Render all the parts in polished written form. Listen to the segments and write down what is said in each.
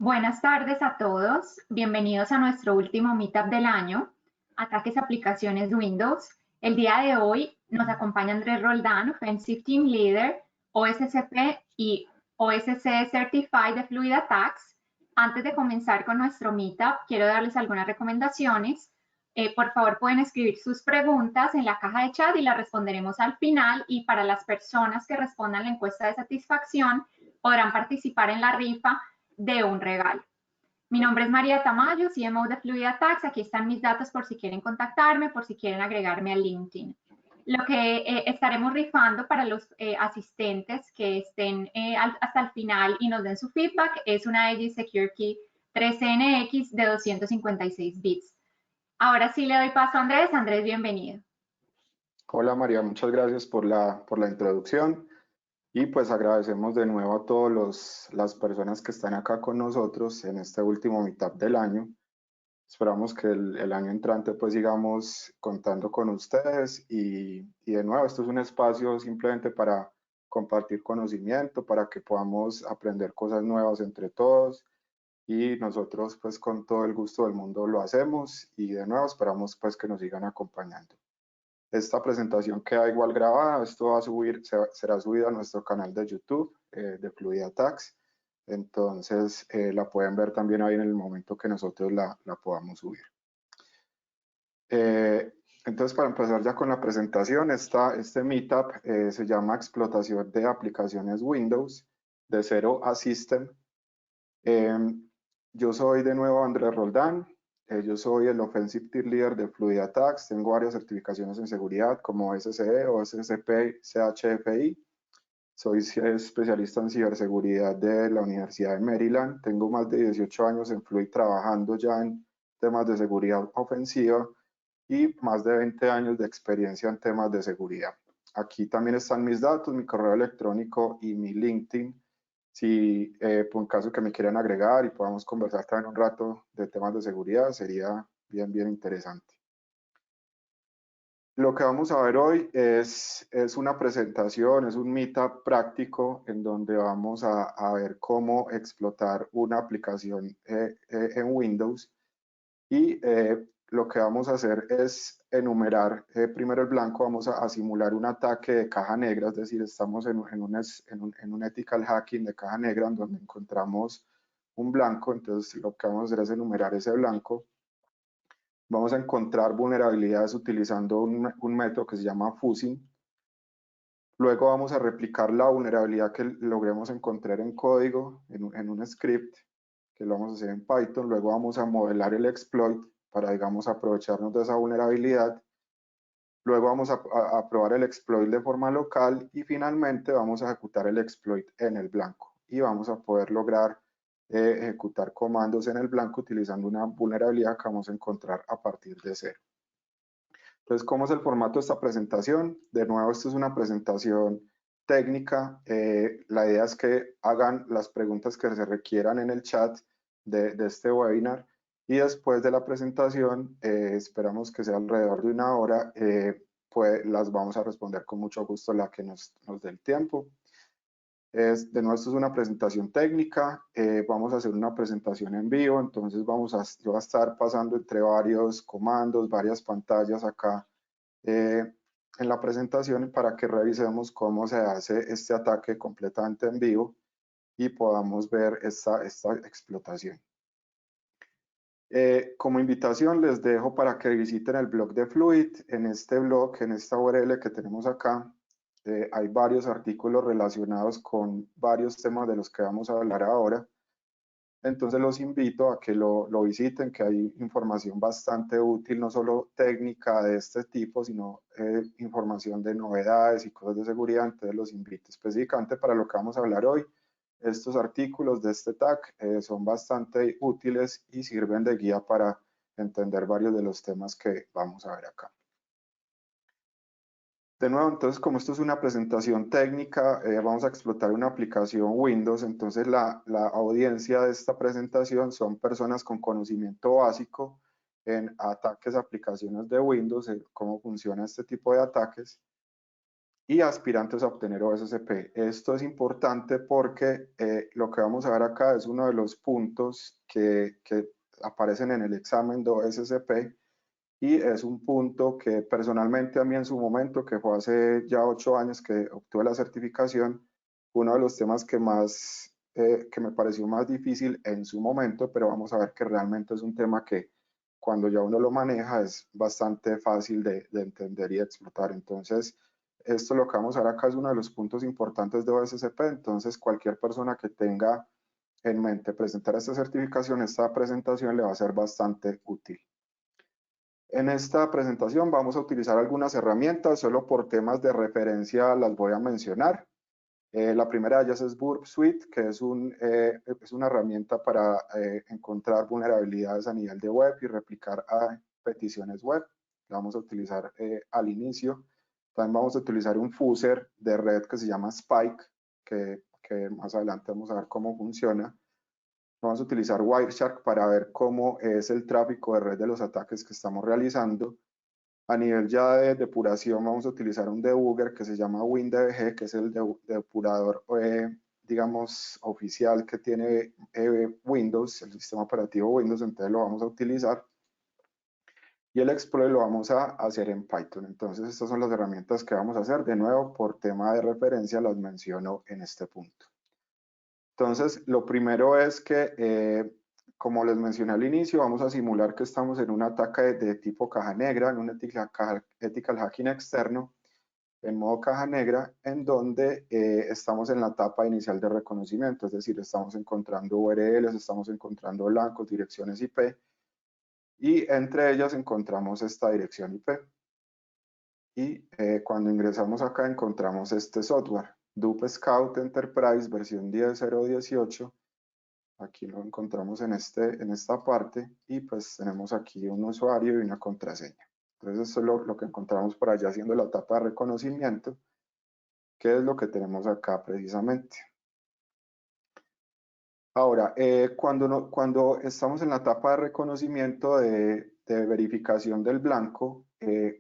Buenas tardes a todos, bienvenidos a nuestro último meetup del año, Ataques a Aplicaciones Windows. El día de hoy nos acompaña Andrés Roldán, Offensive Team Leader, OSCP y OSC Certified de Fluid Attacks. Antes de comenzar con nuestro meetup, quiero darles algunas recomendaciones. Por favor, pueden escribir sus preguntas en la caja de chat y las responderemos al final. Y para las personas que respondan la encuesta de satisfacción, podrán participar en la rifa de un regalo. Mi nombre es María Tamayo, CMO de Fluid Attacks. Aquí están mis datos por si quieren contactarme, por si quieren agregarme a LinkedIn. Lo que estaremos rifando para los asistentes que estén hasta el final y nos den su feedback es una Edge Secure Key 13NX de 256 bits. Ahora sí le doy paso a Andrés. Andrés, bienvenido. Hola María, muchas gracias por la introducción y pues agradecemos de nuevo a todas las personas que están acá con nosotros en este último meetup del año. Esperamos que el año entrante pues sigamos contando con ustedes y de nuevo esto es un espacio simplemente para compartir conocimiento, para que podamos aprender cosas nuevas entre todos y nosotros pues con todo el gusto del mundo lo hacemos y de nuevo esperamos pues que nos sigan acompañando. Esta presentación queda igual grabada, esto va a será subido a nuestro canal de YouTube de Fluid Attacks, entonces la pueden ver también ahí en el momento que nosotros la podamos subir. Entonces para empezar ya con la presentación, este meetup se llama Explotación de Aplicaciones Windows de Zero a System. Yo soy de nuevo Andrés Roldán. Yo soy el Offensive Team Leader de Fluid Attacks. Tengo varias certificaciones en seguridad como SCE, OSCP, CHFI. Soy especialista en ciberseguridad de la Universidad de Maryland. Tengo más de 18 años en Fluid trabajando ya en temas de seguridad ofensiva y más de 20 años de experiencia en temas de seguridad. Aquí también están mis datos, mi correo electrónico y mi LinkedIn. Si por un caso que me quieran agregar y podamos conversar también un rato de temas de seguridad, sería bien interesante. Lo que vamos a ver hoy es una presentación, es un meetup práctico en donde vamos a ver cómo explotar una aplicación en Windows y lo que vamos a hacer es enumerar primero el blanco, vamos a simular un ataque de caja negra, es decir, estamos en un ethical hacking de caja negra en donde encontramos un blanco, entonces lo que vamos a hacer es enumerar ese blanco. Vamos a encontrar vulnerabilidades utilizando un método que se llama fuzzing. Luego vamos a replicar la vulnerabilidad que logremos encontrar en código, en un script, que lo vamos a hacer en Python. Luego vamos a modelar el exploit para, digamos, aprovecharnos de esa vulnerabilidad. Luego vamos a probar el exploit de forma local y finalmente vamos a ejecutar el exploit en el blanco y vamos a poder lograr ejecutar comandos en el blanco utilizando una vulnerabilidad que vamos a encontrar a partir de cero. Entonces, ¿cómo es el formato de esta presentación? De nuevo, esto es una presentación técnica. La idea es que hagan las preguntas que se requieran en el chat de este webinar y después de la presentación, esperamos que sea alrededor de una hora, pues las vamos a responder con mucho gusto la que nos dé el tiempo. De nuevo, esto es una presentación técnica, vamos a hacer una presentación en vivo, entonces yo voy a estar pasando entre varios comandos, varias pantallas acá en la presentación para que revisemos cómo se hace este ataque completamente en vivo y podamos ver esta explotación. Como invitación les dejo para que visiten el blog de Fluid. En este blog, en esta URL que tenemos acá, hay varios artículos relacionados con varios temas de los que vamos a hablar ahora. Entonces los invito a que lo visiten, que hay información bastante útil, no solo técnica de este tipo, sino información de novedades y cosas de seguridad. Entonces los invito específicamente para lo que vamos a hablar hoy. Estos artículos de este tag son bastante útiles y sirven de guía para entender varios de los temas que vamos a ver acá. De nuevo, entonces, como esto es una presentación técnica, vamos a explotar una aplicación Windows. Entonces, la audiencia de esta presentación son personas con conocimiento básico en ataques a aplicaciones de Windows, cómo funciona este tipo de ataques. y aspirantes a obtener OSCP. Esto es importante porque lo que vamos a ver acá es uno de los puntos que aparecen en el examen de OSCP, y es un punto que personalmente a mí en su momento, que fue hace ya 8 años que obtuve la certificación, uno de los temas que que me pareció más difícil en su momento, pero vamos a ver que realmente es un tema que cuando ya uno lo maneja es bastante fácil de entender y de explotar. Entonces, esto lo que vamos a ver acá es uno de los puntos importantes de OSCP. Entonces, cualquier persona que tenga en mente presentar esta certificación, esta presentación le va a ser bastante útil. En esta presentación vamos a utilizar algunas herramientas, solo por temas de referencia las voy a mencionar. La primera de ellas es Burp Suite, que es una herramienta para encontrar vulnerabilidades a nivel de web y replicar a peticiones web. La vamos a utilizar al inicio. También vamos a utilizar un fuzzer de red que se llama Spike, que más adelante vamos a ver cómo funciona. Vamos a utilizar Wireshark para ver cómo es el tráfico de red de los ataques que estamos realizando. A nivel ya de depuración vamos a utilizar un debugger que se llama WinDBG, que es el depurador, digamos, oficial que tiene Windows, el sistema operativo Windows, entonces lo vamos a utilizar. Y el exploit lo vamos a hacer en Python. Entonces estas son las herramientas que vamos a hacer. De nuevo, por tema de referencia las menciono en este punto. Entonces, lo primero es que, como les mencioné al inicio, vamos a simular que estamos en un ataque de tipo caja negra, en un ethical hacking externo, en modo caja negra, en donde estamos en la etapa inicial de reconocimiento, es decir, estamos encontrando URLs, estamos encontrando blancos, direcciones IP, y entre ellas encontramos esta dirección IP. Y cuando ingresamos acá encontramos este software, Dupe Scout Enterprise versión 10.018. Aquí lo encontramos en esta parte, y pues tenemos aquí un usuario y una contraseña. Entonces esto es lo que encontramos por allá haciendo la etapa de reconocimiento, que es lo que tenemos acá precisamente. Ahora, cuando estamos en la etapa de reconocimiento de verificación del blanco,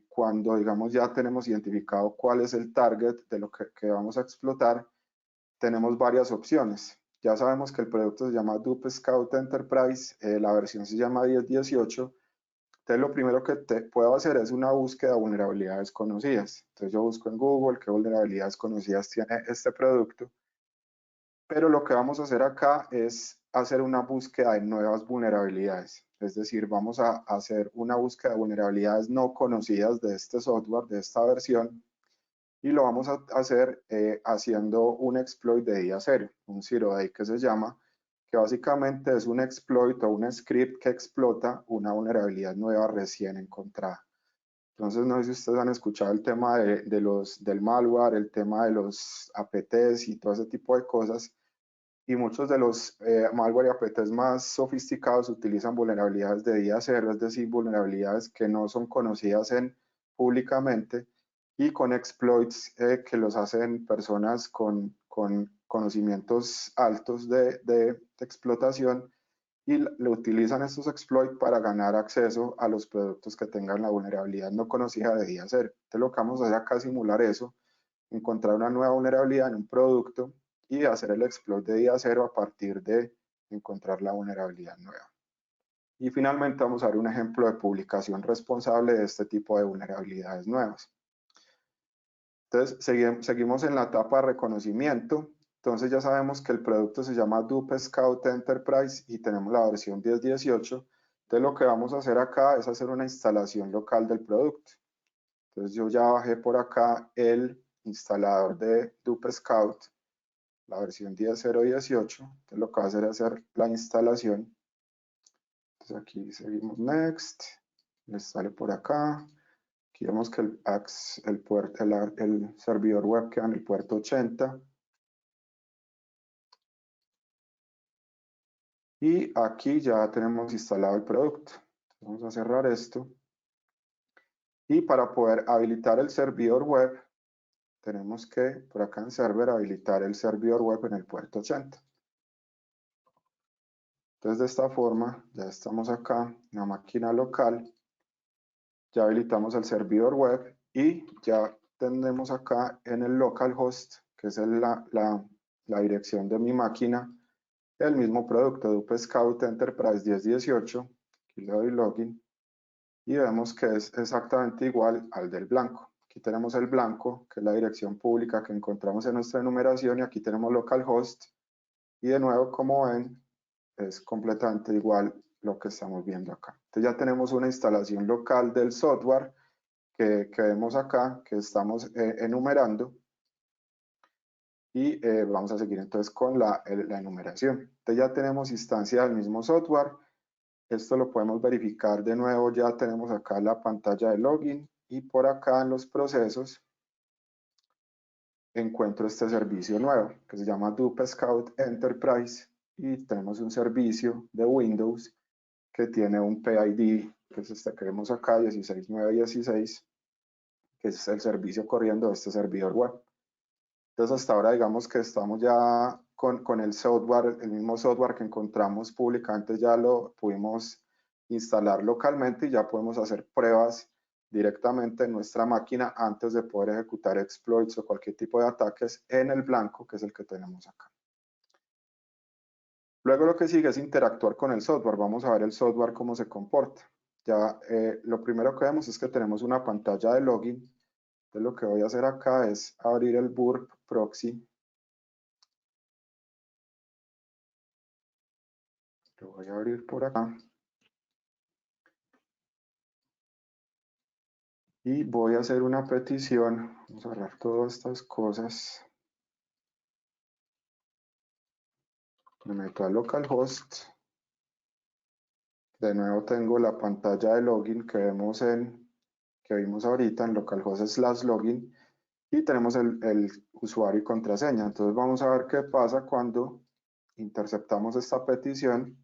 cuando digamos ya tenemos identificado cuál es el target de lo que vamos a explotar, tenemos varias opciones. Ya sabemos que el producto se llama Dupe Scout Enterprise, la versión se llama 10.18. Entonces lo primero que puedo hacer es una búsqueda de vulnerabilidades conocidas. Entonces yo busco en Google qué vulnerabilidades conocidas tiene este producto. Pero lo que vamos a hacer acá es hacer una búsqueda de nuevas vulnerabilidades. Es decir, vamos a hacer una búsqueda de vulnerabilidades no conocidas de este software, de esta versión, y lo vamos a hacer haciendo un exploit de día cero, un zero day que se llama, que básicamente es un exploit o un script que explota una vulnerabilidad nueva recién encontrada. Entonces, no sé si ustedes han escuchado el tema del malware, el tema de los APTs y todo ese tipo de cosas, y muchos de los malware y APTs más sofisticados utilizan vulnerabilidades de día cero, es decir, vulnerabilidades que no son conocidas públicamente, y con exploits que los hacen personas con conocimientos altos de explotación, y le utilizan estos exploits para ganar acceso a los productos que tengan la vulnerabilidad no conocida de día cero. Entonces lo que vamos a hacer acá es simular eso, encontrar una nueva vulnerabilidad en un producto y hacer el exploit de día cero a partir de encontrar la vulnerabilidad nueva. Y finalmente vamos a ver un ejemplo de publicación responsable de este tipo de vulnerabilidades nuevas. Entonces, seguimos en la etapa de reconocimiento. Entonces ya sabemos que el producto se llama Dupe Scout Enterprise y tenemos la versión 10.18. Entonces lo que vamos a hacer acá es hacer una instalación local del producto. Entonces yo ya bajé por acá el instalador de Dupe Scout, la versión 10.018. Entonces lo que va a hacer es hacer la instalación. Entonces aquí seguimos Next, le sale por acá. Aquí vemos que el servidor web queda en el puerto 80. Y aquí ya tenemos instalado el producto. Vamos a cerrar esto. Y para poder habilitar el servidor web, tenemos que, por acá en server, habilitar el servidor web en el puerto 80. Entonces, de esta forma, ya estamos acá en la máquina local. Ya habilitamos el servidor web y ya tenemos acá en el localhost, que es la dirección de mi máquina, el mismo producto, Dupe Scout Enterprise 1018. Aquí le doy login y vemos que es exactamente igual al del blanco. Aquí tenemos el blanco, que es la dirección pública que encontramos en nuestra enumeración, y aquí tenemos localhost, y de nuevo, como ven, es completamente igual lo que estamos viendo acá. Entonces ya tenemos una instalación local del software que vemos acá, que estamos enumerando, y vamos a seguir entonces con la enumeración. Entonces ya tenemos instancia del mismo software. Esto lo podemos verificar de nuevo. Ya tenemos acá la pantalla de login, y por acá en los procesos encuentro este servicio nuevo que se llama Dupe Scout Enterprise, y tenemos un servicio de Windows que tiene un PID, que es este que vemos acá, 16916, que es el servicio corriendo de este servidor web. Entonces hasta ahora digamos que estamos ya con el software, el mismo software que encontramos públicamente, ya lo pudimos instalar localmente y ya podemos hacer pruebas directamente en nuestra máquina antes de poder ejecutar exploits o cualquier tipo de ataques en el blanco, que es el que tenemos acá. Luego lo que sigue es interactuar con el software. Vamos a ver el software cómo se comporta. Ya lo primero que vemos es que tenemos una pantalla de login. Entonces lo que voy a hacer acá es abrir el burp proxy. Lo voy a abrir por acá. Y voy a hacer una petición. Vamos a cerrar todas estas cosas. Me meto a localhost. De nuevo tengo la pantalla de login que vimos ahorita en localhost/login, y tenemos el usuario y contraseña. Entonces vamos a ver qué pasa cuando interceptamos esta petición.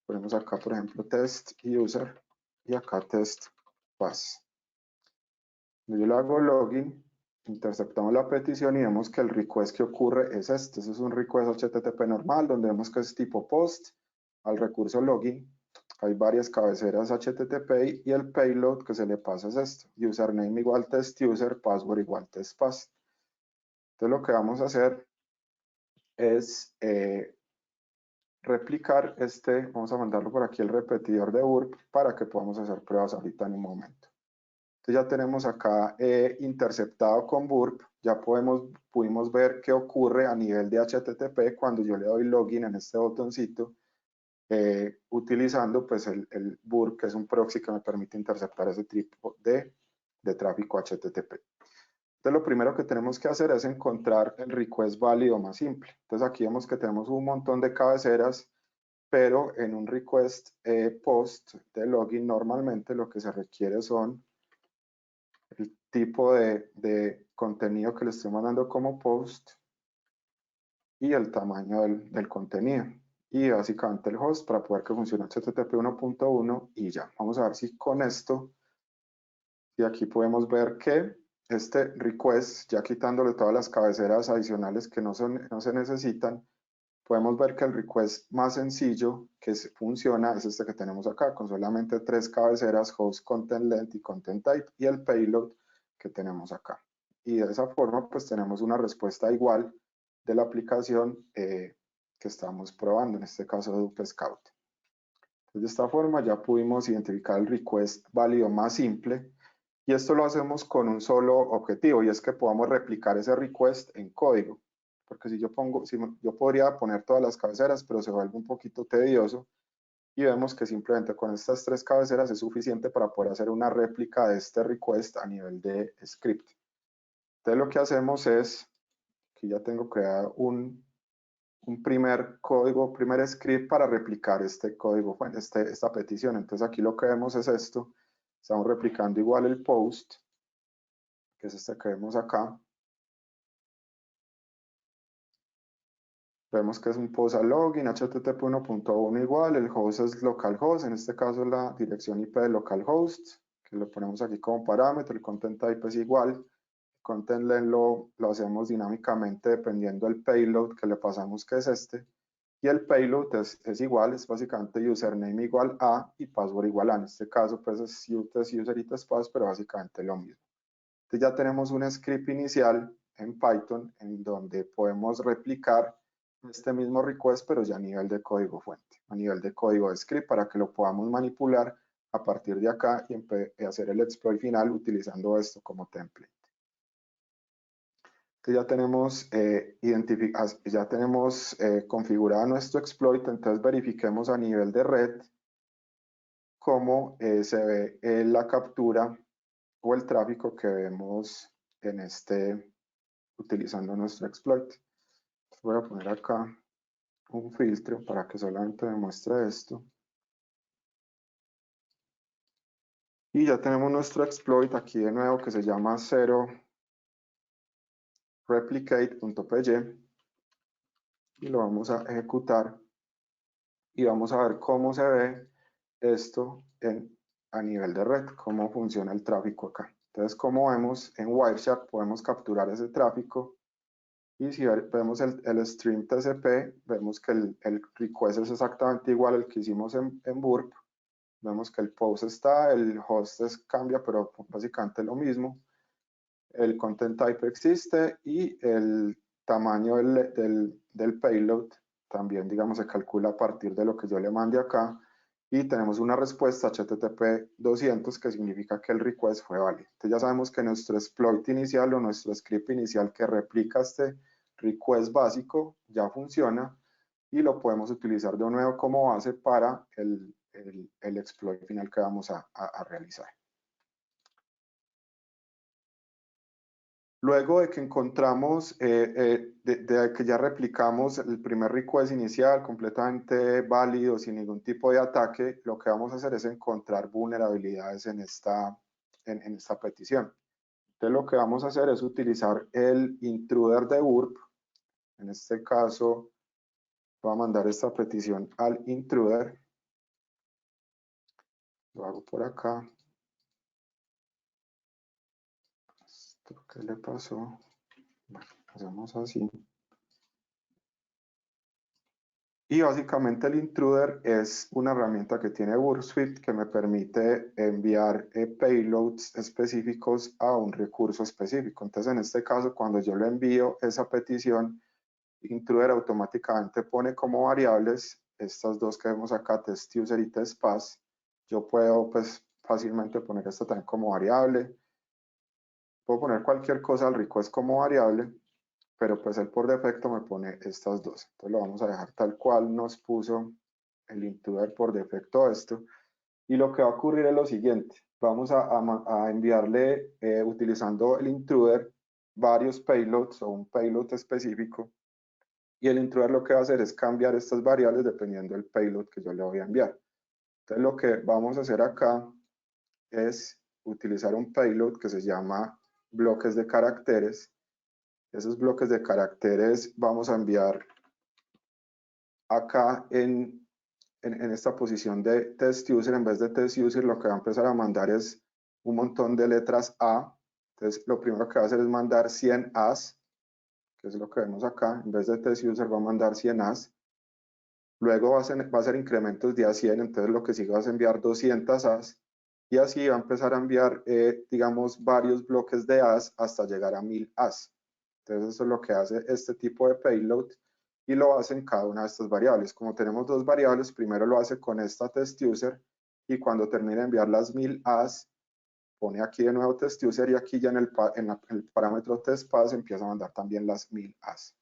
Ponemos acá, por ejemplo, test user, y acá test pass. Yo le hago login, interceptamos la petición y vemos que el request que ocurre es este. Este es un request HTTP normal, donde vemos que es tipo post al recurso login. Hay varias cabeceras HTTP y el payload que se le pasa es esto: username igual test user, password igual test pass. Entonces lo que vamos a hacer es replicar vamos a mandarlo por aquí el repetidor de burp para que podamos hacer pruebas ahorita en un momento. Entonces ya tenemos acá interceptado con burp. Ya pudimos ver qué ocurre a nivel de HTTP cuando yo le doy login en este botoncito, utilizando pues el burp, que es un proxy que me permite interceptar ese tipo de tráfico HTTP. Entonces lo primero que tenemos que hacer es encontrar el request válido más simple. Entonces aquí vemos que tenemos un montón de cabeceras, pero en un request post de login normalmente lo que se requiere son el tipo de contenido que le estoy mandando como post y el tamaño del contenido, y básicamente el host para poder que funcione HTTP 1.1, y ya. Vamos a ver si con esto, y aquí podemos ver que este request, ya quitándole todas las cabeceras adicionales que no se necesitan, podemos ver que el request más sencillo que funciona es este que tenemos acá, con solamente 3 cabeceras: host, content length y content type, y el payload que tenemos acá. Y de esa forma pues tenemos una respuesta igual de la aplicación que estamos probando, en este caso de Dupe Scout. Entonces, de esta forma ya pudimos identificar el request válido más simple, y esto lo hacemos con un solo objetivo, y es que podamos replicar ese request en código. Porque si yo podría poner todas las cabeceras, pero se vuelve un poquito tedioso, y vemos que simplemente con estas 3 cabeceras es suficiente para poder hacer una réplica de este request a nivel de script. Entonces lo que hacemos es, aquí ya tengo creado un primer código, primer script para replicar este código, esta petición. Entonces aquí lo que vemos es esto. Estamos replicando igual el post, que es este que vemos acá. Vemos que es un post a login, HTTP 1.1 igual, el host es localhost, en este caso es la dirección IP de localhost, que lo ponemos aquí como parámetro. El content type es igual, el content length lo hacemos dinámicamente dependiendo del payload que le pasamos, que es este, y el payload es igual, es básicamente username igual a y password igual a. En este caso pues es test user y test pass, pero básicamente lo mismo. Entonces ya tenemos un script inicial en Python en donde podemos replicar este mismo request, pero ya a nivel de código fuente, a nivel de código de script, para que lo podamos manipular a partir de acá y hacer el exploit final utilizando esto como template. Entonces ya tenemos configurado nuestro exploit, entonces verifiquemos a nivel de red cómo se ve la captura o el tráfico que vemos en utilizando nuestro exploit. Voy a poner acá un filtro para que solamente me muestre esto. Y ya tenemos nuestro exploit aquí de nuevo que se llama 0replicate.py y lo vamos a ejecutar y vamos a ver cómo se ve esto a nivel de red, cómo funciona el tráfico acá. Entonces, como vemos en Wireshark, podemos capturar ese tráfico y si vemos el stream TCP, vemos que el request es exactamente igual al que hicimos en Burp. Vemos que el post está, el host cambia, pero básicamente lo mismo. El content type existe y el tamaño del payload también, digamos, se calcula a partir de lo que yo le mande acá. Y tenemos una respuesta HTTP 200 que significa que el request fue válido. Entonces ya sabemos que nuestro exploit inicial o nuestro script inicial que replica este request básico ya funciona y lo podemos utilizar de nuevo como base para el exploit final que vamos a realizar. Luego de que encontramos, de que ya replicamos el primer request inicial completamente válido, sin ningún tipo de ataque, lo que vamos a hacer es encontrar vulnerabilidades en esta petición. Entonces lo que vamos a hacer es utilizar el intruder de Burp. En este caso, voy a mandar esta petición al intruder. Lo hago por acá. ¿Qué le pasó? Bueno, hacemos así. Y básicamente el intruder es una herramienta que tiene Burp Suite que me permite enviar payloads específicos a un recurso específico. Entonces, en este caso, cuando yo le envío esa petición, intruder automáticamente pone como variables estas dos que vemos acá, test user y test pass. Yo puedo pues fácilmente poner esto también como variable. Puedo poner cualquier cosa al request como variable, pero pues él por defecto me pone estas dos. Entonces lo vamos a dejar tal cual nos puso el intruder por defecto esto. Y lo que va a ocurrir es lo siguiente. Vamos a enviarle, utilizando el intruder, varios payloads o un payload específico. Y el intruder lo que va a hacer es cambiar estas variables dependiendo del payload que yo le voy a enviar. Entonces lo que vamos a hacer acá es utilizar un payload que se llama bloques de caracteres. Esos bloques de caracteres vamos a enviar acá en esta posición de test user. En vez de test user, lo que va a empezar a mandar es un montón de letras A. Entonces, lo primero que va a hacer es mandar 100 As, que es lo que vemos acá. En vez de test user, va a mandar 100 As. Luego va a hacer incrementos de a 100, entonces lo que sigue va a enviar 200 As. Y así va a empezar a enviar, digamos, varios bloques de As hasta llegar a 1000 As. Entonces, eso es lo que hace este tipo de payload y lo hace en cada una de estas variables. Como tenemos dos variables, primero lo hace con esta test user y cuando termine de enviar las 1000 As, pone aquí de nuevo test user y aquí ya en el parámetro test pass empieza a mandar también las 1000 As.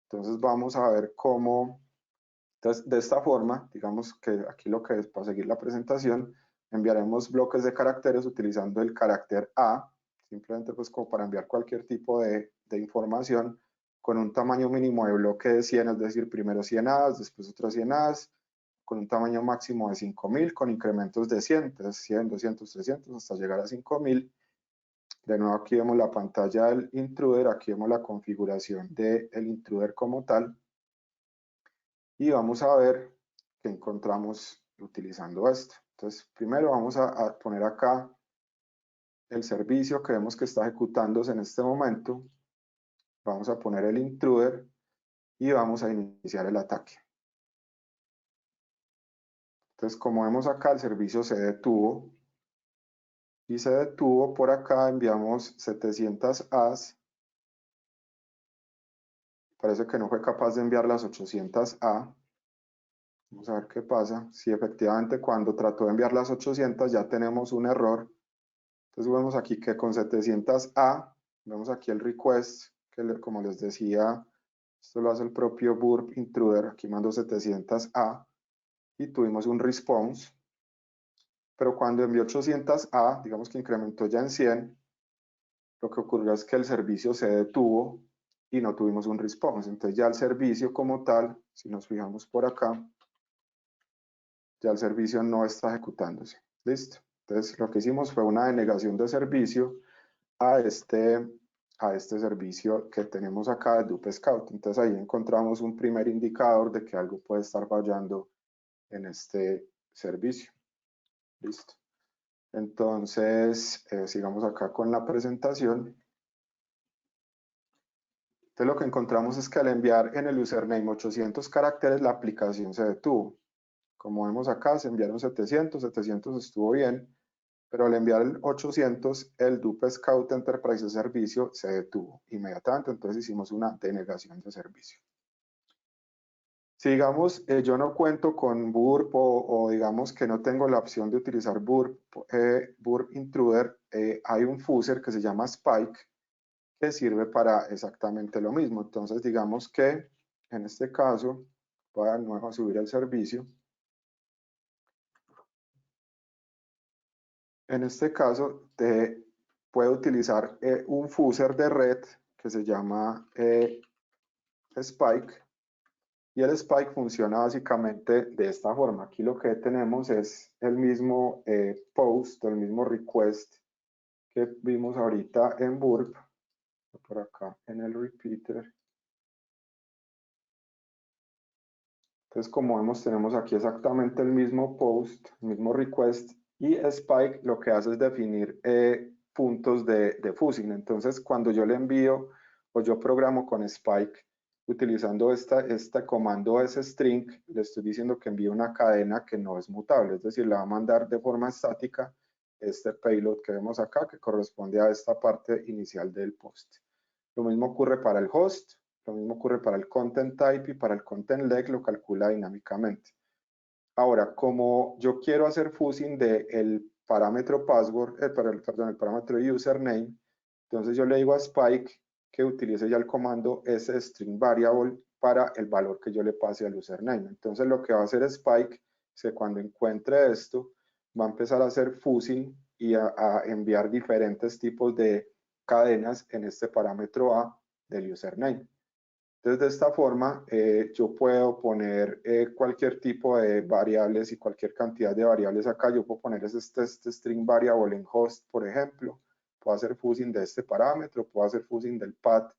Entonces, vamos a ver cómo. Entonces, de esta forma, digamos que aquí lo que es para seguir la presentación, enviaremos bloques de caracteres utilizando el carácter A, simplemente pues como para enviar cualquier tipo de información con un tamaño mínimo de bloque de 100, es decir, primero 100 As, después otros 100 As, con un tamaño máximo de 5000, con incrementos de 100, entonces 100, 200, 300, hasta llegar a 5000. De nuevo aquí vemos la pantalla del intruder, aquí vemos la configuración del intruder como tal. Y vamos a ver qué encontramos utilizando esto. Entonces, primero vamos a poner acá el servicio que vemos que está ejecutándose en este momento. Vamos a poner el intruder y vamos a iniciar el ataque. Entonces, como vemos acá, el servicio se detuvo. y se detuvo. Por acá enviamos 700 As. Parece que no fue capaz de enviar las 800 A. Vamos a ver qué pasa. Si efectivamente cuando trató de enviar las 800 ya tenemos un error. Entonces vemos aquí que con 700 A, vemos aquí el request, que como les decía, esto lo hace el propio Burp Intruder. Aquí mando 700 A y tuvimos un response. Pero cuando envió 800 A, digamos que incrementó ya en 100, lo que ocurrió es que el servicio se detuvo y no tuvimos un response. Entonces ya el servicio como tal, si nos fijamos por acá, ya el servicio no está ejecutándose. ¿Listo? Entonces lo que hicimos fue una denegación de servicio a este servicio que tenemos acá de Dupe Scout. Entonces ahí encontramos un primer indicador de que algo puede estar fallando en este servicio. Listo. Entonces, sigamos acá con la presentación. Entonces lo que encontramos es que al enviar en el username 800 caracteres, la aplicación se detuvo. Como vemos acá, se enviaron 700 estuvo bien, pero al enviar el 800, el Dupe Scout Enterprise Servicio se detuvo inmediatamente, entonces hicimos una denegación de servicio. Si digamos, yo no cuento con Burp o digamos que no tengo la opción de utilizar Burp Intruder, hay un fuzzer que se llama Spike, que sirve para exactamente lo mismo. Entonces digamos que en este caso, voy a de nuevo a subir el servicio. En este caso, puedo utilizar un fuzzer de red que se llama Spike, y el Spike funciona básicamente de esta forma. Aquí lo que tenemos es el mismo post, el mismo request que vimos ahorita en Burp, por acá en el repeater. Entonces, como vemos, tenemos aquí exactamente el mismo post, el mismo request, y Spike lo que hace es definir puntos de fuzzing. Entonces, cuando yo le envío o yo programo con Spike, utilizando este comando string, le estoy diciendo que envíe una cadena que no es mutable, es decir, le va a mandar de forma estática este payload que vemos acá, que corresponde a esta parte inicial del post. Lo mismo ocurre para el host. Lo mismo ocurre para el content type y para el content leg lo calcula dinámicamente. Ahora, como yo quiero hacer fuzzing del parámetro password, el parámetro username, entonces yo le digo a Spike que utilice ya el comando string variable para el valor que yo le pase al username. Entonces lo que va a hacer Spike es que cuando encuentre esto, va a empezar a hacer fuzzing y a enviar diferentes tipos de cadenas en este parámetro A del username. Entonces, de esta forma, yo puedo poner cualquier tipo de variables y cualquier cantidad de variables acá. Yo puedo poner este string variable en host, por ejemplo. Puedo hacer fuzzing de este parámetro, puedo hacer fuzzing del path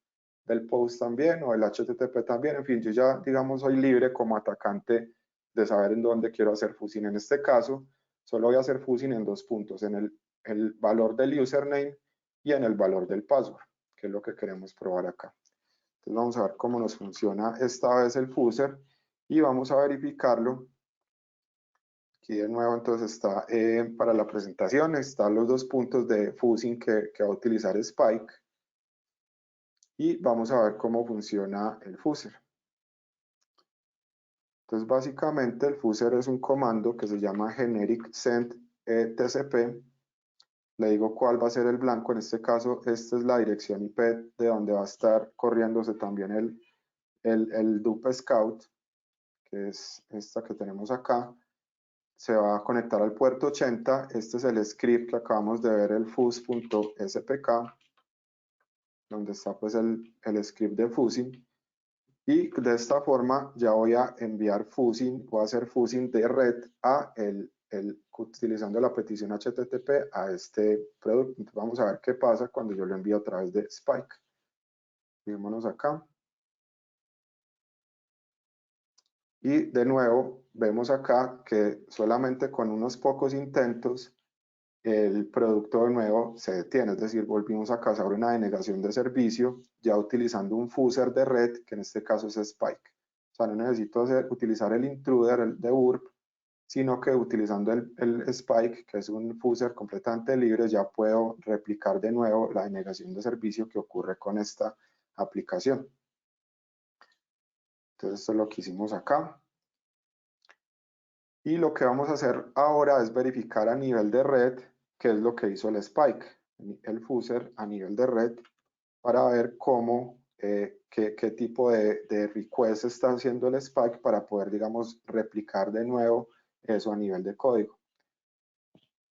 del post también o del HTTP también. En fin, yo ya, digamos, soy libre como atacante de saber en dónde quiero hacer fuzzing. En este caso, solo voy a hacer fuzzing en dos puntos, en el valor del username y en el valor del password, que es lo que queremos probar acá. Entonces vamos a ver cómo nos funciona esta vez el fuzzer y vamos a verificarlo. Aquí de nuevo entonces está para la presentación, están los dos puntos de fuzzing que va a utilizar Spike y vamos a ver cómo funciona el fuzzer. Entonces básicamente el fuzzer es un comando que se llama generic send tcp. Le digo cuál va a ser el blanco, en este caso esta es la dirección IP de donde va a estar corriéndose también el Dupe Scout, que es esta que tenemos acá. Se va a conectar al puerto 80. Este es el script que acabamos de ver, el fuzz.spk, donde está pues el script de fuzzing. Y de esta forma ya voy a enviar fuzzing, voy a hacer fuzzing de red a utilizando la petición HTTP a este producto. Entonces vamos a ver qué pasa cuando yo lo envío a través de Spike. Fijémonos acá. Y de nuevo vemos acá que solamente con unos pocos intentos el producto de nuevo se detiene, es decir, volvimos a causar una denegación de servicio ya utilizando un fuzzer de red, que en este caso es Spike. O sea, no necesito utilizar el intruder de Burp, sino que utilizando el Spike, que es un fuzzer completamente libre, ya puedo replicar de nuevo la denegación de servicio que ocurre con esta aplicación. Entonces esto es lo que hicimos acá. Y lo que vamos a hacer ahora es verificar a nivel de red qué es lo que hizo el Spike, el fuzzer a nivel de red, para ver cómo, qué tipo de request está haciendo el Spike para poder, digamos, replicar de nuevo eso a nivel de código.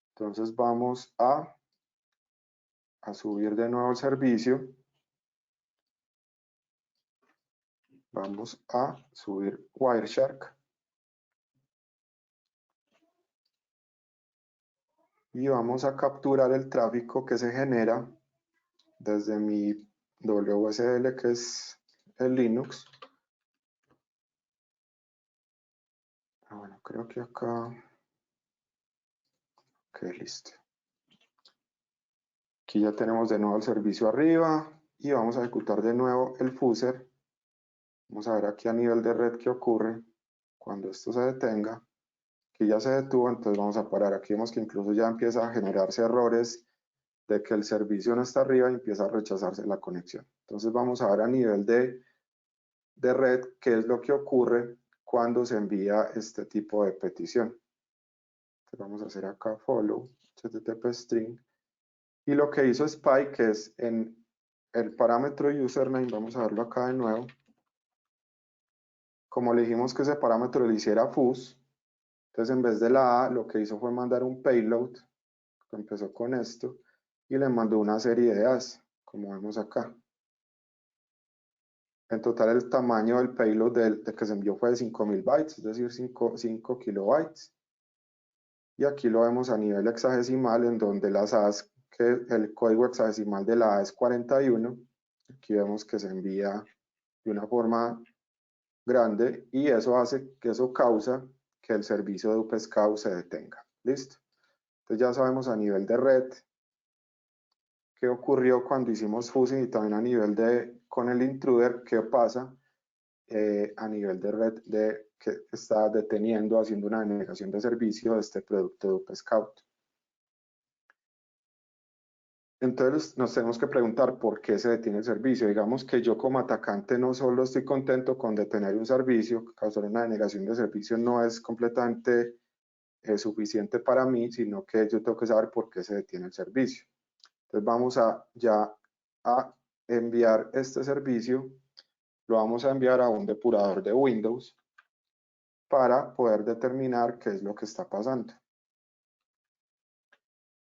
Entonces vamos a subir de nuevo el servicio. Vamos a subir Wireshark. Y vamos a capturar el tráfico que se genera desde mi WSL, que es el Linux. Bueno, creo que acá. Ok, listo. Aquí ya tenemos de nuevo el servicio arriba y vamos a ejecutar de nuevo el fuzzer. Vamos a ver aquí a nivel de red qué ocurre cuando esto se detenga. Aquí ya se detuvo, entonces vamos a parar. Aquí vemos que incluso ya empieza a generarse errores de que el servicio no está arriba y empieza a rechazarse la conexión. Entonces vamos a ver a nivel de red qué es lo que ocurre cuando se envía este tipo de petición. Entonces vamos a hacer acá follow http string. Y lo que hizo Spike, que es en el parámetro username, vamos a verlo acá de nuevo. Como le dijimos que ese parámetro le hiciera fuzz, entonces en vez de la A, lo que hizo fue mandar un payload, que empezó con esto, y le mandó una serie de As, como vemos acá. En total el tamaño del payload del que se envió fue de 5000 bytes, es decir, 5 kilobytes. Y aquí lo vemos a nivel hexadecimal, en donde las As, que el código hexadecimal de la A es 41. Aquí vemos que se envía de una forma grande y eso causa que el servicio de UPSCOUT se detenga. ¿Listo? Entonces ya sabemos a nivel de red qué ocurrió cuando hicimos fuzzing y también a nivel de con el intruder qué pasa a nivel de red que está deteniendo, haciendo una denegación de servicio de este producto de UPSCOUT. Entonces nos tenemos que preguntar por qué se detiene el servicio. Digamos que yo como atacante no solo estoy contento con detener un servicio, causar una denegación de servicio no es completamente suficiente para mí, sino que yo tengo que saber por qué se detiene el servicio. Entonces vamos a enviar este servicio, lo vamos a enviar a un depurador de Windows para poder determinar qué es lo que está pasando.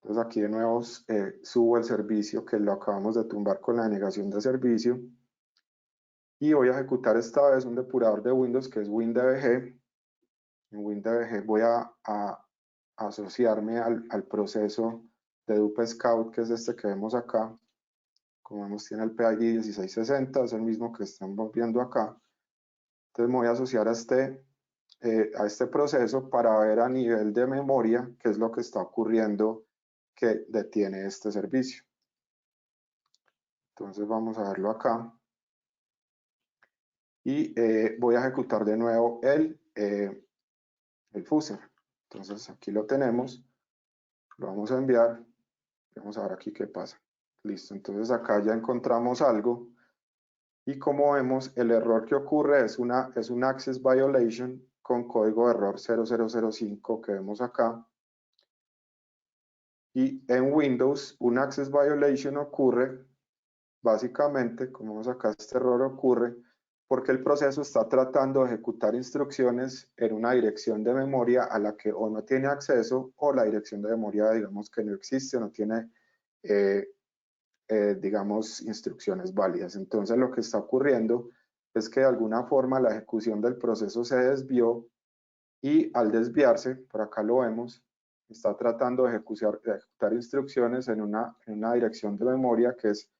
Entonces aquí de nuevo subo el servicio que lo acabamos de tumbar con la denegación de servicio y voy a ejecutar esta vez un depurador de Windows que es WinDBG. En WinDBG voy a asociarme al proceso de UPSCOUT, que es este que vemos acá. Como vemos tiene el PID 1660, es el mismo que estamos viendo acá. Entonces me voy a asociar a este proceso para ver a nivel de memoria qué es lo que está ocurriendo que detiene este servicio. Entonces vamos a verlo acá. Y voy a ejecutar de nuevo el fuzzer. Entonces aquí lo tenemos. Lo vamos a enviar. Vamos a ver aquí qué pasa. Listo, entonces acá ya encontramos algo. Y como vemos, el error que ocurre es un access violation con código de error 0005 que vemos acá. Y en Windows, un access violation ocurre, básicamente, como vemos acá, este error ocurre porque el proceso está tratando de ejecutar instrucciones en una dirección de memoria a la que o no tiene acceso o la dirección de memoria, digamos que no existe, no tiene, digamos, instrucciones válidas. Entonces lo que está ocurriendo es que de alguna forma la ejecución del proceso se desvió y al desviarse, por acá lo vemos, está tratando de ejecutar instrucciones en una dirección de memoria que es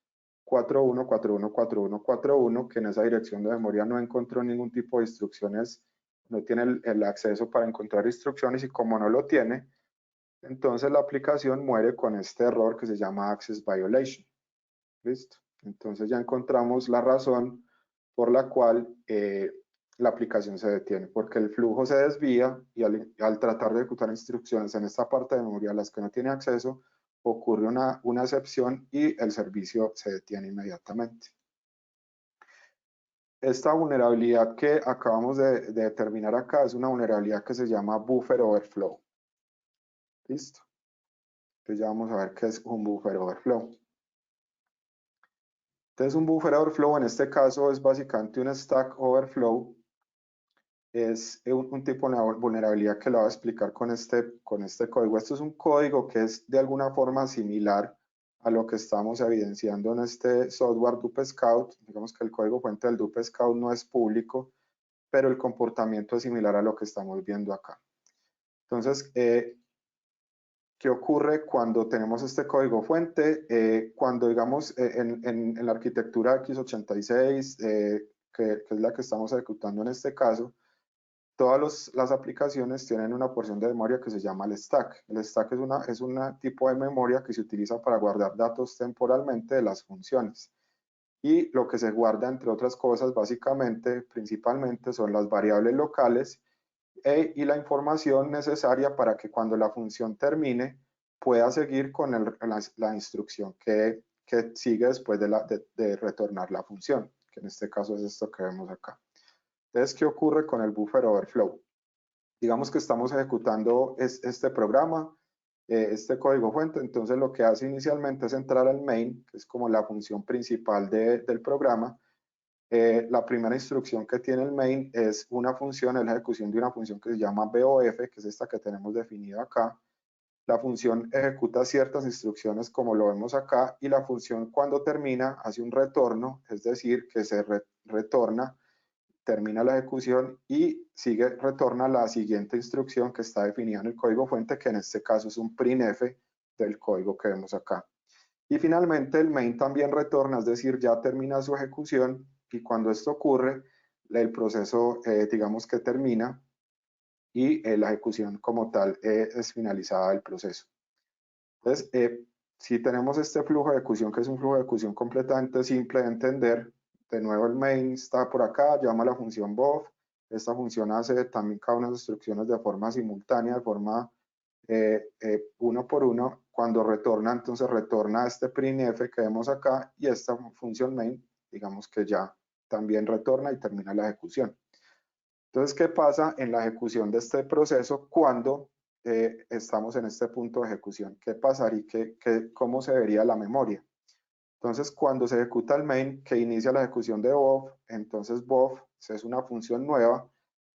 41414141, que en esa dirección de memoria no encontró ningún tipo de instrucciones, no tiene el acceso para encontrar instrucciones y como no lo tiene, entonces la aplicación muere con este error que se llama access violation. ¿Listo? Entonces ya encontramos la razón por la cual la aplicación se detiene, porque el flujo se desvía y al tratar de ejecutar instrucciones en esta parte de memoria a las que no tiene acceso, ocurre una excepción y el servicio se detiene inmediatamente. Esta vulnerabilidad que acabamos de determinar acá es una vulnerabilidad que se llama Buffer Overflow. ¿Listo? Entonces ya vamos a ver qué es un Buffer Overflow. Entonces un Buffer Overflow en este caso es básicamente un Stack Overflow. Es un tipo de vulnerabilidad que lo voy a explicar con este código. Esto es un código que es de alguna forma similar a lo que estamos evidenciando en este software DupScout. Digamos que el código fuente del DupScout no es público, pero el comportamiento es similar a lo que estamos viendo acá. Entonces, ¿qué ocurre cuando tenemos este código fuente? Cuando, digamos, en la arquitectura x86, que es la que estamos ejecutando en este caso, todas las aplicaciones tienen una porción de memoria que se llama el stack. El stack es un tipo de memoria que se utiliza para guardar datos temporalmente de las funciones. Y lo que se guarda, entre otras cosas, básicamente, principalmente, son las variables locales y la información necesaria para que cuando la función termine, pueda seguir con la instrucción que sigue después de retornar la función, que en este caso es esto que vemos acá. Entonces, ¿qué ocurre con el Buffer Overflow? Digamos que estamos ejecutando este programa, este código fuente, entonces lo que hace inicialmente es entrar al main, que es como la función principal del programa. La primera instrucción que tiene el main es una función, es la ejecución de una función que se llama BOF, que es esta que tenemos definida acá. La función ejecuta ciertas instrucciones como lo vemos acá y la función cuando termina hace un retorno, es decir, que se retorna, termina la ejecución y retorna la siguiente instrucción que está definida en el código fuente, que en este caso es un printf del código que vemos acá. Y finalmente el main también retorna, es decir, ya termina su ejecución y cuando esto ocurre, el proceso digamos que termina y la ejecución como tal es finalizada del proceso. Entonces, si tenemos este flujo de ejecución, que es un flujo de ejecución completamente simple de entender, de nuevo el main está por acá, llama la función BOF, esta función hace también cada una de las instrucciones de forma simultánea, de forma uno por uno. Cuando retorna, entonces retorna este printf que vemos acá y esta función main, digamos que ya también retorna y termina la ejecución. Entonces, ¿qué pasa en la ejecución de este proceso cuando estamos en este punto de ejecución? ¿Qué pasaría y cómo se vería la memoria? Entonces, cuando se ejecuta el main que inicia la ejecución de BOF, entonces BOF es una función nueva.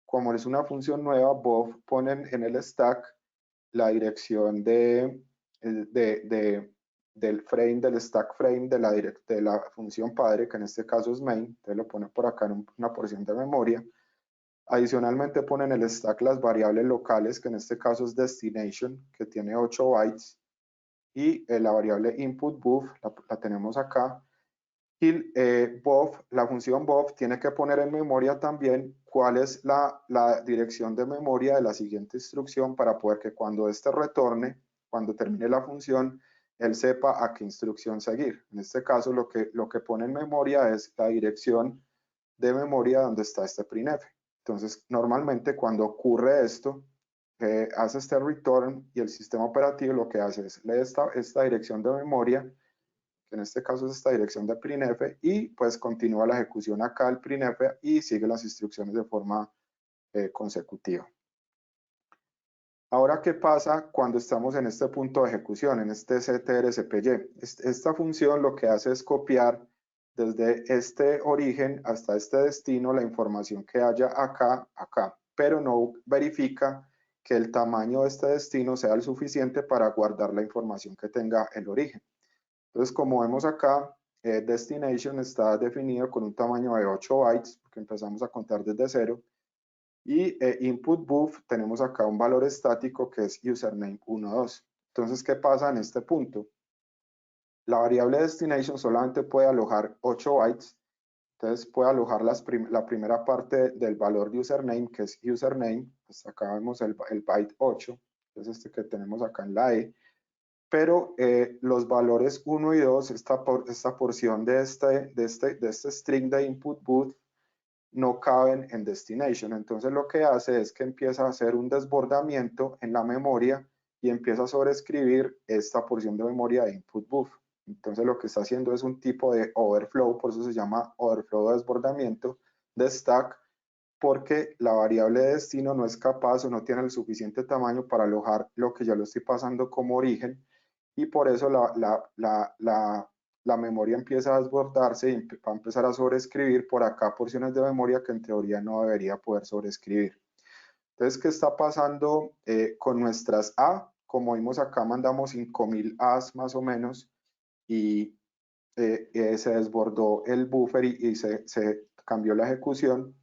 Como es una función nueva, BOF pone en el stack la dirección del frame, del stack frame de la función padre, que en este caso es main. Entonces lo pone por acá en una porción de memoria. Adicionalmente pone en el stack las variables locales, que en este caso es destination, que tiene 8 bytes, y la variable input buf la tenemos acá. Y la función BOF tiene que poner en memoria también cuál es la dirección de memoria de la siguiente instrucción para poder que cuando este retorne, cuando termine la función, él sepa a qué instrucción seguir. En este caso, lo que pone en memoria es la dirección de memoria donde está este printf. Entonces, normalmente cuando ocurre esto, hace este return y el sistema operativo lo que hace es leer esta dirección de memoria, que en este caso es esta dirección de printf, y pues continúa la ejecución acá del printf y sigue las instrucciones de forma consecutiva. Ahora, ¿qué pasa cuando estamos en este punto de ejecución, en este ctrspy? Esta función lo que hace es copiar desde este origen hasta este destino la información que haya acá, pero no verifica que el tamaño de este destino sea el suficiente para guardar la información que tenga el origen. Entonces, como vemos acá, destination está definido con un tamaño de 8 bytes, porque empezamos a contar desde 0. Y input buf tenemos acá un valor estático que es username 12. Entonces, ¿qué pasa en este punto? La variable destination solamente puede alojar 8 bytes. Entonces, puede alojar la primera parte del valor de username, que es username. Pues acá vemos el byte 8, que es este que tenemos acá en la E. Pero los valores 1 y 2, esta porción de este string de input boot, no caben en destination. Entonces lo que hace es que empieza a hacer un desbordamiento en la memoria y empieza a sobreescribir esta porción de memoria de input buffer. Entonces lo que está haciendo es un tipo de overflow, por eso se llama overflow de desbordamiento de stack, porque la variable de destino no es capaz o no tiene el suficiente tamaño para alojar lo que yo le estoy pasando como origen, y por eso la memoria empieza a desbordarse y va a empezar a sobreescribir por acá porciones de memoria que en teoría no debería poder sobreescribir. Entonces, ¿qué está pasando con nuestras A? Como vimos acá, mandamos 5000 A's más o menos y se desbordó el buffer y se cambió la ejecución.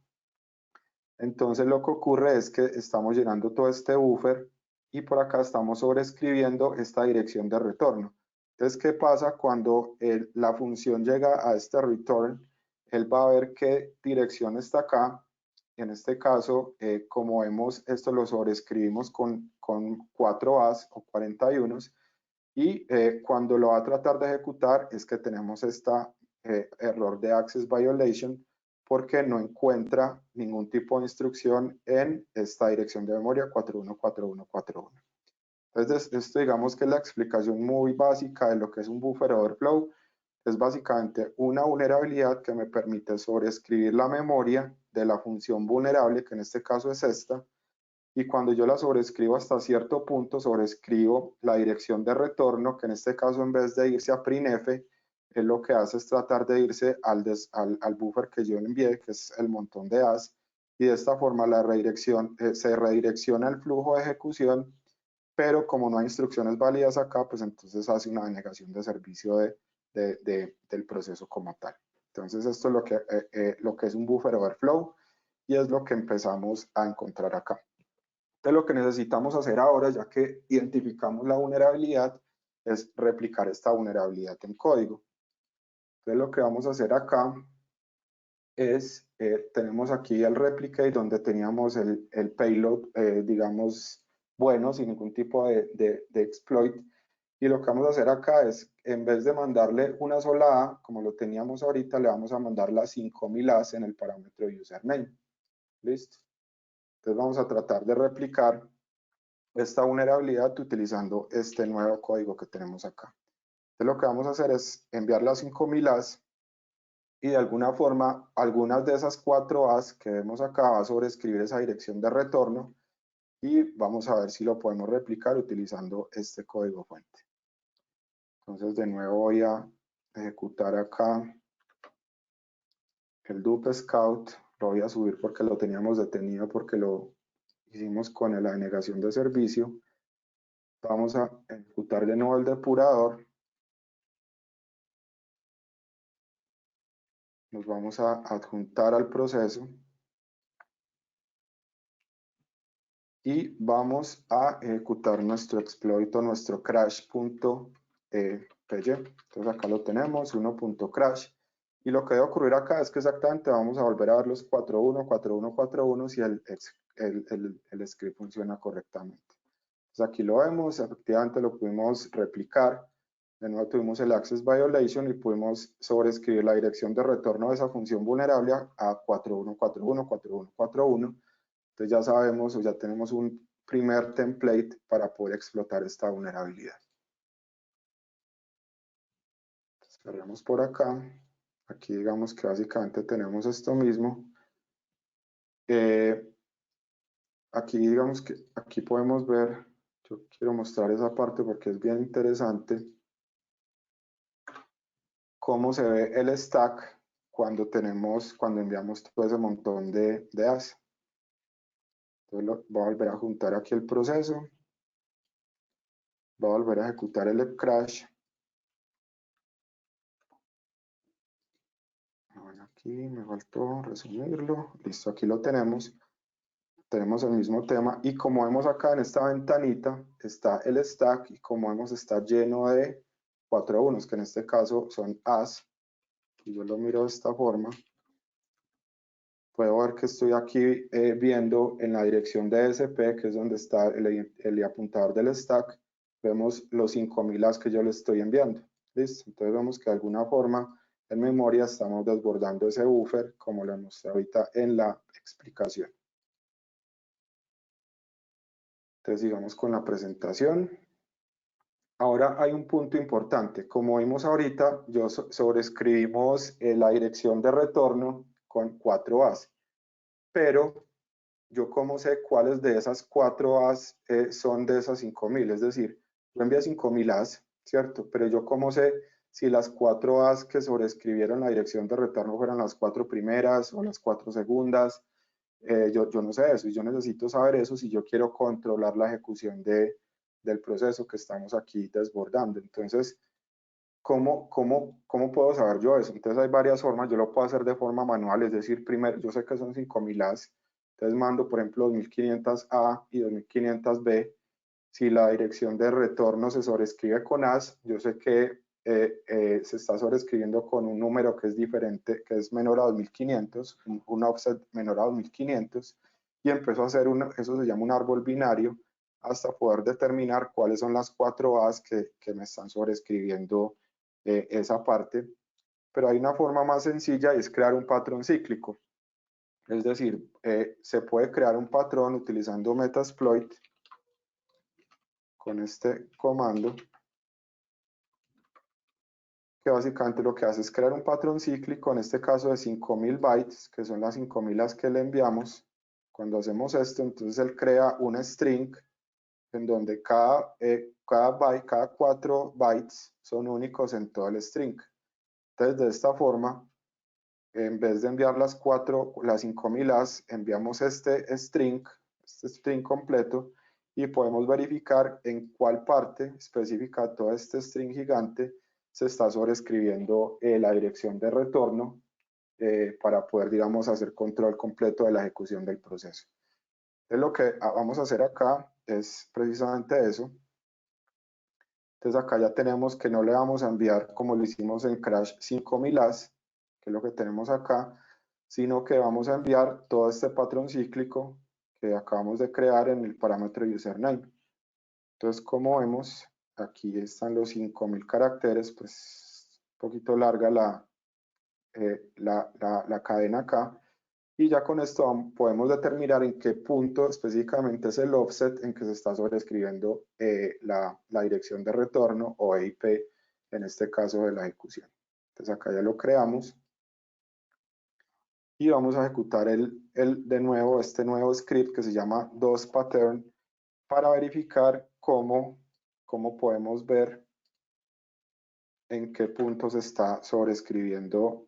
Entonces lo que ocurre es que estamos llenando todo este buffer y por acá estamos sobreescribiendo esta dirección de retorno. Entonces, ¿qué pasa cuando la función llega a este return? Él va a ver qué dirección está acá. En este caso, como vemos, esto lo sobreescribimos con 4 A's o 41 y cuando lo va a tratar de ejecutar es que tenemos esta error de access violation, porque no encuentra ningún tipo de instrucción en esta dirección de memoria 414141. Entonces, esto digamos que es la explicación muy básica de lo que es un buffer overflow. Es básicamente una vulnerabilidad que me permite sobreescribir la memoria de la función vulnerable, que en este caso es esta, y cuando yo la sobreescribo hasta cierto punto, sobreescribo la dirección de retorno, que en este caso en vez de irse a printf, él lo que hace es tratar de irse al buffer que yo envié, que es el montón de A's, y de esta forma la redirección, se redirecciona el flujo de ejecución, pero como no hay instrucciones válidas acá, pues entonces hace una denegación de servicio del proceso como tal. Entonces esto es lo que es un buffer overflow y es lo que empezamos a encontrar acá. Entonces lo que necesitamos hacer ahora, ya que identificamos la vulnerabilidad, es replicar esta vulnerabilidad en código. Entonces lo que vamos a hacer acá es, tenemos aquí el replicate donde teníamos el payload, digamos, bueno, sin ningún tipo de exploit. Y lo que vamos a hacer acá es, en vez de mandarle una sola A, como lo teníamos ahorita, le vamos a mandar las 5000 A's en el parámetro username. ¿Listo? Entonces vamos a tratar de replicar esta vulnerabilidad utilizando este nuevo código que tenemos acá. Entonces lo que vamos a hacer es enviar las 5000 A's y de alguna forma algunas de esas 4 A's que vemos acá va a sobreescribir esa dirección de retorno y vamos a ver si lo podemos replicar utilizando este código fuente. Entonces de nuevo voy a ejecutar acá el dup scout, lo voy a subir porque lo teníamos detenido porque lo hicimos con la denegación de servicio. Vamos a ejecutar de nuevo el depurador. Nos vamos a adjuntar al proceso y vamos a ejecutar nuestro exploit o nuestro crash.py. Entonces acá lo tenemos, 1.crash. Y lo que debe ocurrir acá es que exactamente vamos a volver a ver los 414141 si el script funciona correctamente. Entonces aquí lo vemos, efectivamente lo pudimos replicar. De nuevo tuvimos el access violation y pudimos sobreescribir la dirección de retorno de esa función vulnerable a 41414141. Entonces ya sabemos o ya tenemos un primer template para poder explotar esta vulnerabilidad. Cerramos por acá. Aquí digamos que básicamente tenemos esto mismo. Aquí digamos que aquí podemos ver, yo quiero mostrar esa parte porque es bien interesante, cómo se ve el stack cuando enviamos todo ese montón de A's. Entonces voy a volver a juntar aquí el proceso, voy a volver a ejecutar el crash. Bueno, aquí me faltó resumirlo, listo, aquí lo tenemos. Tenemos el mismo tema y como vemos acá en esta ventanita está el stack y como vemos está lleno de 4 unos, que en este caso son A's. Y yo lo miro de esta forma, puedo ver que estoy aquí viendo en la dirección de SP, que es donde está el apuntador del stack, vemos los 5000 A's que yo le estoy enviando. ¿Listo? Entonces vemos que de alguna forma en memoria, estamos desbordando ese buffer, como le mostré ahorita en la explicación. Entonces, sigamos con la presentación. Ahora hay un punto importante. Como vimos ahorita, sobreescribimos la dirección de retorno con 4 A's, pero yo cómo sé cuáles de esas 4 A's son de esas 5000, es decir, yo envié 5000 A's, ¿cierto? Pero yo cómo sé si las 4 A's que sobreescribieron la dirección de retorno fueron las 4 primeras o las 4 segundas. Yo no sé eso y yo necesito saber eso si yo quiero controlar la ejecución del proceso que estamos aquí desbordando. Entonces, ¿cómo puedo saber yo eso? Entonces hay varias formas. Yo lo puedo hacer de forma manual, es decir, primero, yo sé que son 5000 A's, entonces mando, por ejemplo, 2500 A y 2500 B. Si la dirección de retorno se sobrescribe con A's, yo sé que se está sobrescribiendo con un número que es diferente, que es menor a 2500, un offset menor a 2500, y empiezo a hacer eso se llama un árbol binario, hasta poder determinar cuáles son las 4 A's que me están sobrescribiendo esa parte. Pero hay una forma más sencilla y es crear un patrón cíclico. Es decir, se puede crear un patrón utilizando Metasploit con este comando, que básicamente lo que hace es crear un patrón cíclico, en este caso de 5000 bytes, que son las 5000 las que le enviamos. Cuando hacemos esto, entonces él crea una string en donde cada byte, cada 4 bytes son únicos en todo el string. Entonces, de esta forma, en vez de enviar las 5000 A's, enviamos este string completo, y podemos verificar en cuál parte específica de todo este string gigante se está sobreescribiendo la dirección de retorno para poder, digamos, hacer control completo de la ejecución del proceso. Entonces, lo que vamos a hacer acá es precisamente eso. Entonces, acá ya tenemos que no le vamos a enviar, como lo hicimos en Crash, 5000 A's, que es lo que tenemos acá, sino que vamos a enviar todo este patrón cíclico que acabamos de crear en el parámetro username. Entonces, como vemos, aquí están los 5000 caracteres, pues un poquito larga la cadena acá, y ya con esto podemos determinar en qué punto específicamente es el offset en que se está sobreescribiendo la dirección de retorno o EIP, en este caso de la ejecución. Entonces acá ya lo creamos y vamos a ejecutar de nuevo este nuevo script que se llama DOSPattern para verificar cómo podemos ver en qué punto se está sobreescribiendo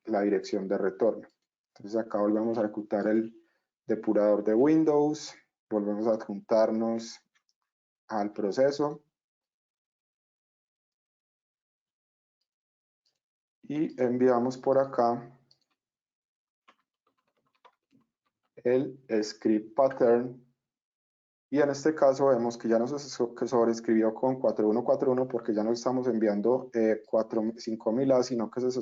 la dirección de retorno. Entonces acá volvemos a ejecutar el depurador de Windows, volvemos a adjuntarnos al proceso y enviamos por acá el script pattern, y en este caso vemos que ya nos sobreescribió con 4141 porque ya no estamos enviando 5000 A, sino que se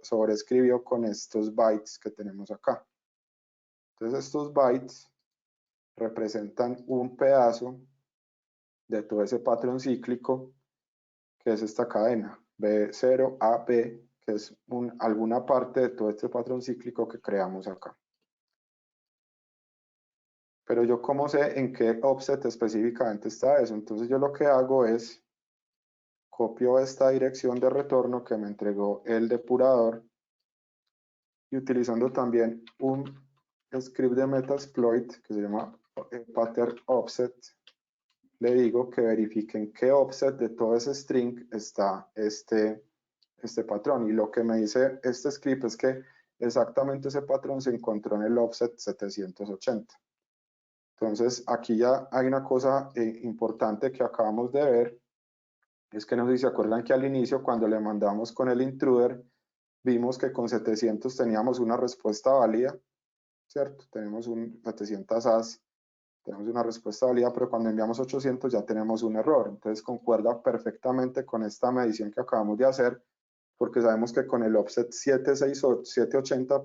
sobreescribió con estos bytes que tenemos acá. Entonces estos bytes representan un pedazo de todo ese patrón cíclico que es esta cadena B0 a B, que es alguna parte de todo este patrón cíclico que creamos acá. Pero yo cómo sé en qué offset específicamente está eso. Entonces yo lo que hago es copio esta dirección de retorno que me entregó el depurador, y utilizando también un script de Metasploit que se llama pattern offset, le digo que verifiquen qué offset de todo ese string está este patrón, y lo que me dice este script es que exactamente ese patrón se encontró en el offset 780. Entonces aquí ya hay una cosa importante que acabamos de ver, es que no sé si se acuerdan que al inicio, cuando le mandamos con el intruder, vimos que con 700 teníamos una respuesta válida, ¿cierto? Tenemos 700 A's, tenemos una respuesta válida, pero cuando enviamos 800 ya tenemos un error. Entonces concuerda perfectamente con esta medición que acabamos de hacer, porque sabemos que con el offset 780,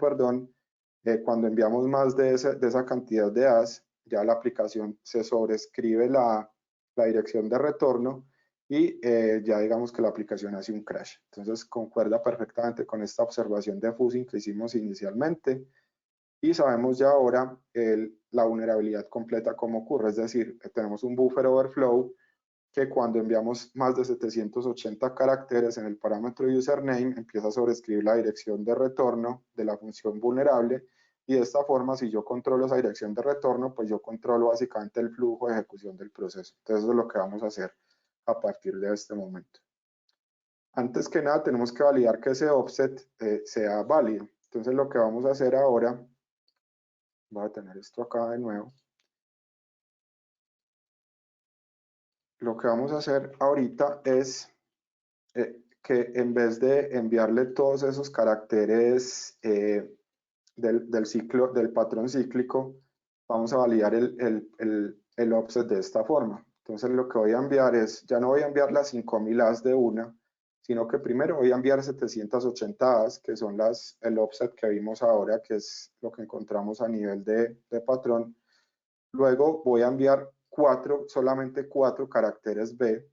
cuando enviamos más de esa cantidad de A's, ya la aplicación se sobrescribe la dirección de retorno, y ya digamos que la aplicación hace un crash. Entonces concuerda perfectamente con esta observación de fuzzing que hicimos inicialmente y sabemos ya ahora la vulnerabilidad completa cómo ocurre, es decir, tenemos un buffer overflow que cuando enviamos más de 780 caracteres en el parámetro username empieza a sobreescribir la dirección de retorno de la función vulnerable y de esta forma si yo controlo esa dirección de retorno pues yo controlo básicamente el flujo de ejecución del proceso. Entonces eso es lo que vamos a hacer a partir de este momento. Antes que nada tenemos que validar que ese offset sea válido. Entonces lo que vamos a hacer ahora, voy a tener esto acá de nuevo. Lo que vamos a hacer ahorita es que en vez de enviarle todos esos caracteres del ciclo, del patrón cíclico, vamos a validar el offset de esta forma. Entonces lo que voy a enviar es, ya no voy a enviar las 5000 As de una, sino que primero voy a enviar 780 As, que son el offset que vimos ahora, que es lo que encontramos a nivel de patrón. Luego voy a enviar solamente 4 caracteres B,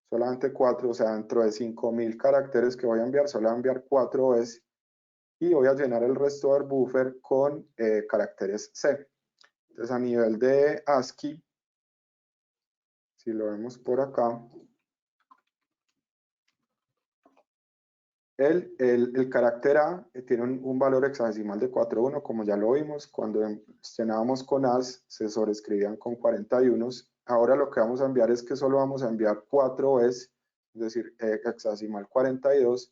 solamente 4, o sea, dentro de 5000 caracteres que voy a enviar, solo voy a enviar 4 veces y voy a llenar el resto del buffer con caracteres C. Entonces, a nivel de ASCII, si lo vemos por acá, el carácter A tiene un valor hexadecimal de 41, como ya lo vimos. Cuando llenábamos con AS, se sobrescribían con 41. Ahora lo que vamos a enviar es que solo vamos a enviar 4 veces, es decir, hexadecimal 42,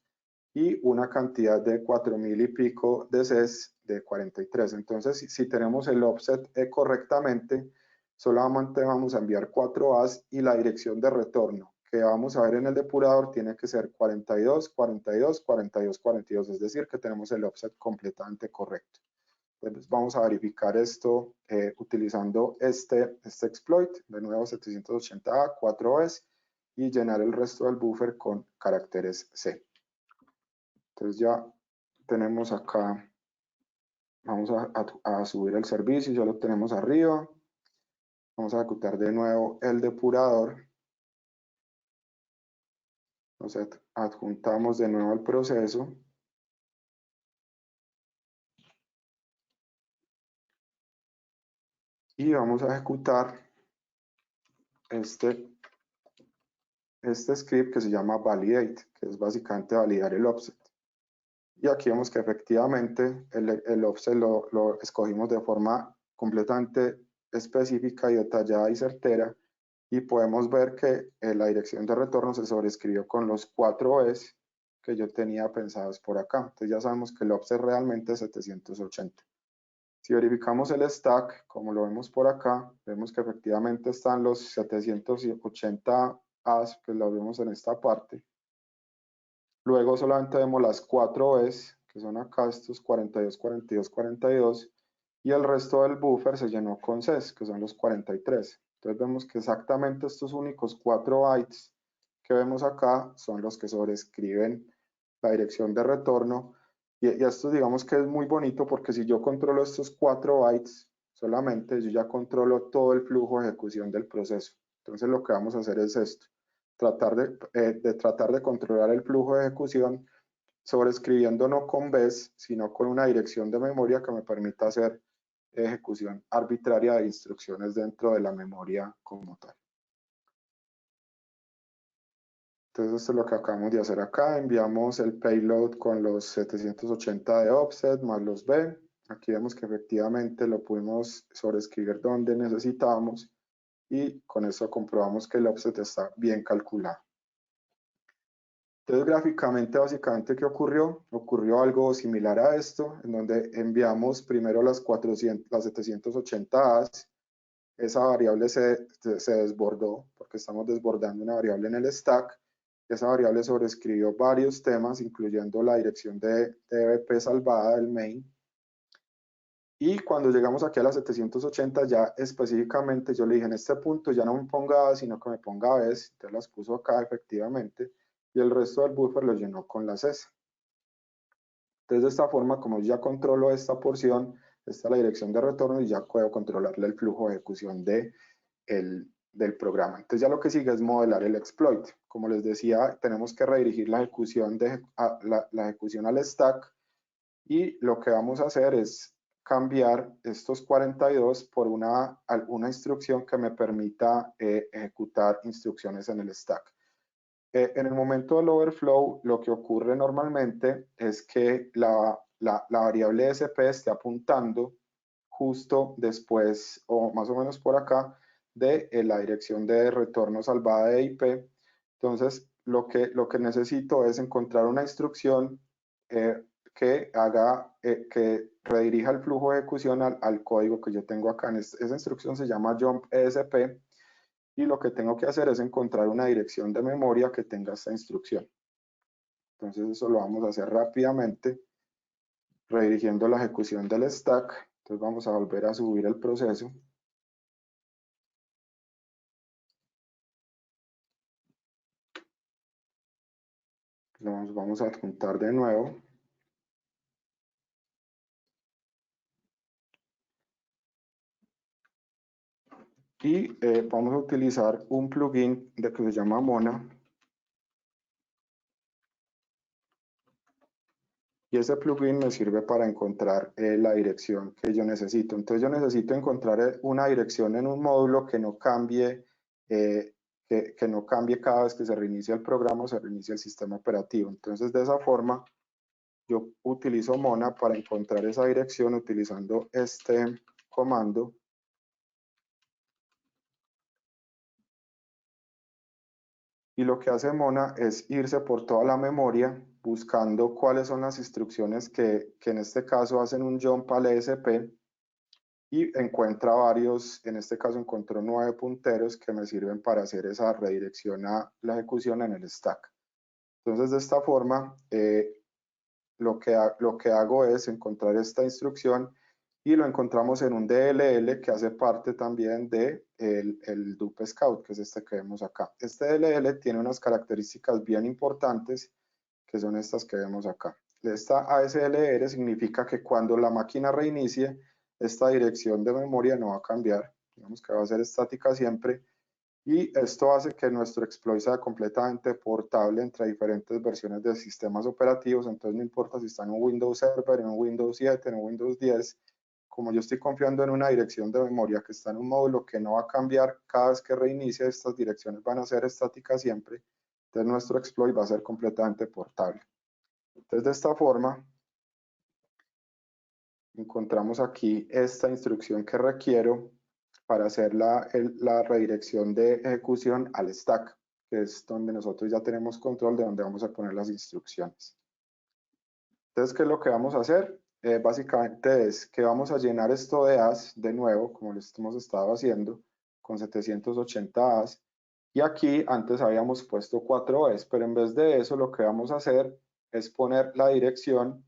y una cantidad de 4000 y pico de Cs de 43. Entonces, si tenemos el offset correctamente, solamente vamos a enviar 4 As y la dirección de retorno que vamos a ver en el depurador tiene que ser 42, 42, 42, 42, es decir, que tenemos el offset completamente correcto. Entonces vamos a verificar esto utilizando este exploit, de nuevo 780A, 4S, y llenar el resto del buffer con caracteres C. Entonces ya tenemos acá, vamos a subir el servicio, ya lo tenemos arriba. Vamos a ejecutar de nuevo el depurador. Nos adjuntamos de nuevo el proceso. Y vamos a ejecutar este script que se llama validate, que es básicamente validar el offset. Y aquí vemos que efectivamente el offset lo escogimos de forma completamente específica y detallada y certera. Y podemos ver que la dirección de retorno se sobrescribió con los 4 E's que yo tenía pensados por acá. Entonces ya sabemos que el offset realmente es 780. Si verificamos el stack, como lo vemos por acá, vemos que efectivamente están los 780 As, que lo vemos en esta parte. Luego solamente vemos las 4 E's, que son acá estos 42, 42, 42, y el resto del buffer se llenó con Cs, que son los 43. Entonces vemos que exactamente estos únicos 4 bytes que vemos acá son los que sobrescriben la dirección de retorno. Y esto digamos que es muy bonito porque si yo controlo estos 4 bytes solamente, yo ya controlo todo el flujo de ejecución del proceso. Entonces lo que vamos a hacer es esto, tratar de controlar el flujo de ejecución sobrescribiendo no con bes, sino con una dirección de memoria que me permita hacer ejecución arbitraria de instrucciones dentro de la memoria como tal. Entonces esto es lo que acabamos de hacer acá, enviamos el payload con los 780 de offset más los B, aquí vemos que efectivamente lo pudimos sobreescribir donde necesitábamos y con eso comprobamos que el offset está bien calculado. Entonces gráficamente básicamente ¿qué ocurrió? Ocurrió algo similar a esto, en donde enviamos primero las 780 As, esa variable se desbordó porque estamos desbordando una variable en el stack. Esa variable sobrescribió varios temas, incluyendo la dirección de DBP salvada del main. Y cuando llegamos aquí a las 780, ya específicamente yo le dije en este punto ya no me ponga A, sino que me ponga Bs. Entonces las puso acá efectivamente. Y el resto del buffer lo llenó con las S. Entonces de esta forma, como ya controlo esta porción, esta es la dirección de retorno y ya puedo controlarle el flujo de ejecución de del programa. Entonces ya lo que sigue es modelar el exploit. Como les decía, tenemos que redirigir la ejecución, la ejecución al stack, y lo que vamos a hacer es cambiar estos 42 por una instrucción que me permita ejecutar instrucciones en el stack. En el momento del overflow, lo que ocurre normalmente es que la variable SP esté apuntando justo después, o más o menos por acá, de la dirección de retorno salvada de IP. Entonces, lo que necesito es encontrar una instrucción que haga, que redirija el flujo de ejecución al código que yo tengo acá. Esa instrucción se llama jump ESP, y lo que tengo que hacer es encontrar una dirección de memoria que tenga esta instrucción. Entonces eso lo vamos a hacer rápidamente, redirigiendo la ejecución del stack. Entonces vamos a volver a subir el proceso. Lo vamos a adjuntar de nuevo. Y vamos a utilizar un plugin que se llama Mona. Y ese plugin me sirve para encontrar la dirección que yo necesito. Entonces yo necesito encontrar una dirección en un módulo que no cambie, que no cambie cada vez que se reinicia el programa o se reinicia el sistema operativo. Entonces de esa forma yo utilizo Mona para encontrar esa dirección utilizando este comando. Y lo que hace Mona es irse por toda la memoria buscando cuáles son las instrucciones que en este caso hacen un jump al ESP, y encuentra varios. En este caso encontró 9 punteros que me sirven para hacer esa redirección a la ejecución en el stack. Entonces de esta forma lo que hago es encontrar esta instrucción, y lo encontramos en un DLL que hace parte también de el Dup Scout, que es este que vemos acá. Este DLL tiene unas características bien importantes, que son estas que vemos acá. Esta ASLR significa que cuando la máquina reinicie, esta dirección de memoria no va a cambiar, digamos que va a ser estática siempre, y esto hace que nuestro exploit sea completamente portable entre diferentes versiones de sistemas operativos. Entonces no importa si está en un Windows Server, en un Windows 7, en un Windows 10, como yo estoy confiando en una dirección de memoria que está en un módulo que no va a cambiar cada vez que reinicie, estas direcciones van a ser estáticas siempre. Entonces nuestro exploit va a ser completamente portable. Entonces de esta forma encontramos aquí esta instrucción que requiero para hacer la redirección de ejecución al stack, que es donde nosotros ya tenemos control de dónde vamos a poner las instrucciones. Entonces, ¿qué es lo que vamos a hacer? Básicamente es que vamos a llenar esto de as de nuevo, como lo hemos estado haciendo, con 780 as. Y aquí antes habíamos puesto 4 es, pero en vez de eso lo que vamos a hacer es poner la dirección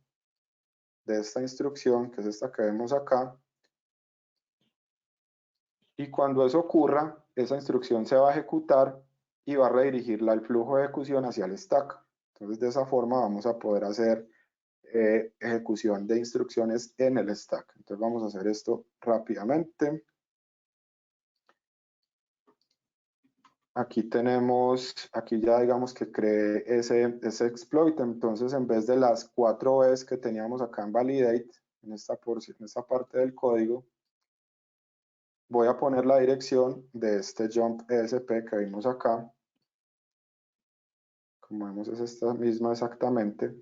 de esta instrucción, que es esta que vemos acá. Y cuando eso ocurra, esa instrucción se va a ejecutar y va a redirigirla al flujo de ejecución hacia el stack. Entonces, de esa forma vamos a poder hacer ejecución de instrucciones en el stack. Entonces, vamos a hacer esto rápidamente. Aquí tenemos, aquí ya digamos que creé ese exploit. Entonces, en vez de las 4 V's que teníamos acá en validate, en esta parte del código, voy a poner la dirección de este jump ESP que vimos acá. Como vemos, es esta misma exactamente.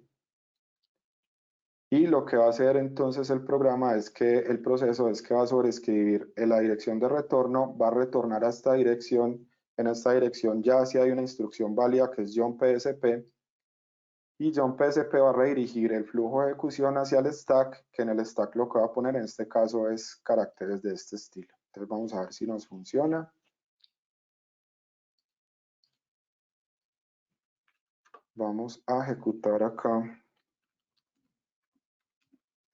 Y lo que va a hacer entonces el programa es que el proceso es que va a sobreescribir la dirección de retorno, va a retornar a esta dirección. En esta dirección ya si hay una instrucción válida que es jump ESP, y jump ESP va a redirigir el flujo de ejecución hacia el stack, que en el stack lo que va a poner en este caso es caracteres de este estilo. Entonces vamos a ver si nos funciona. Vamos a ejecutar acá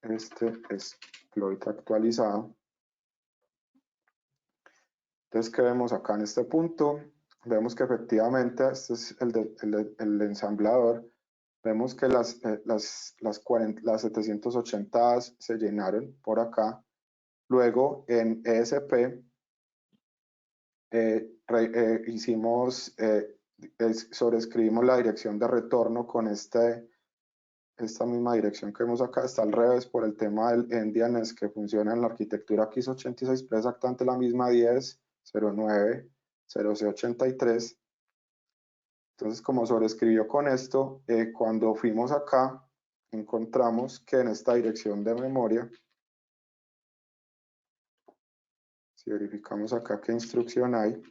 este exploit actualizado. Entonces, ¿qué vemos acá en este punto? Vemos que efectivamente este es el ensamblador. Vemos que las 780 se llenaron por acá. Luego en ESP sobreescribimos la dirección de retorno con esta misma dirección que vemos acá. Está al revés por el tema del endianness que funciona en la arquitectura x86, pero exactamente la misma 10, 09, 0C83. Entonces, como sobreescribió con esto, cuando fuimos acá, encontramos que en esta dirección de memoria, si verificamos acá qué instrucción hay,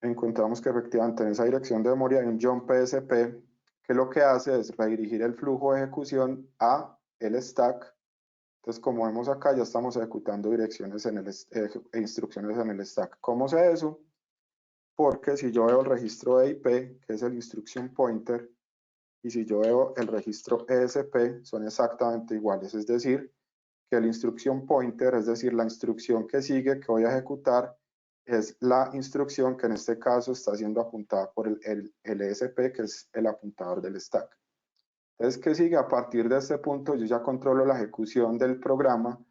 encontramos que efectivamente en esa dirección de memoria hay un jump PSP que lo que hace es redirigir el flujo de ejecución a el stack. Entonces, como vemos acá, ya estamos ejecutando direcciones instrucciones en el stack. ¿Cómo sé eso? Porque si yo veo el registro EIP, que es el instruction pointer, y si yo veo el registro ESP, son exactamente iguales. Es decir, que el instruction pointer, es decir, la instrucción que sigue, que voy a ejecutar, es la instrucción que en este caso está siendo apuntada por el ESP, que es el apuntador del stack. Entonces, ¿qué sigue? A partir de este punto yo ya controlo la ejecución del programa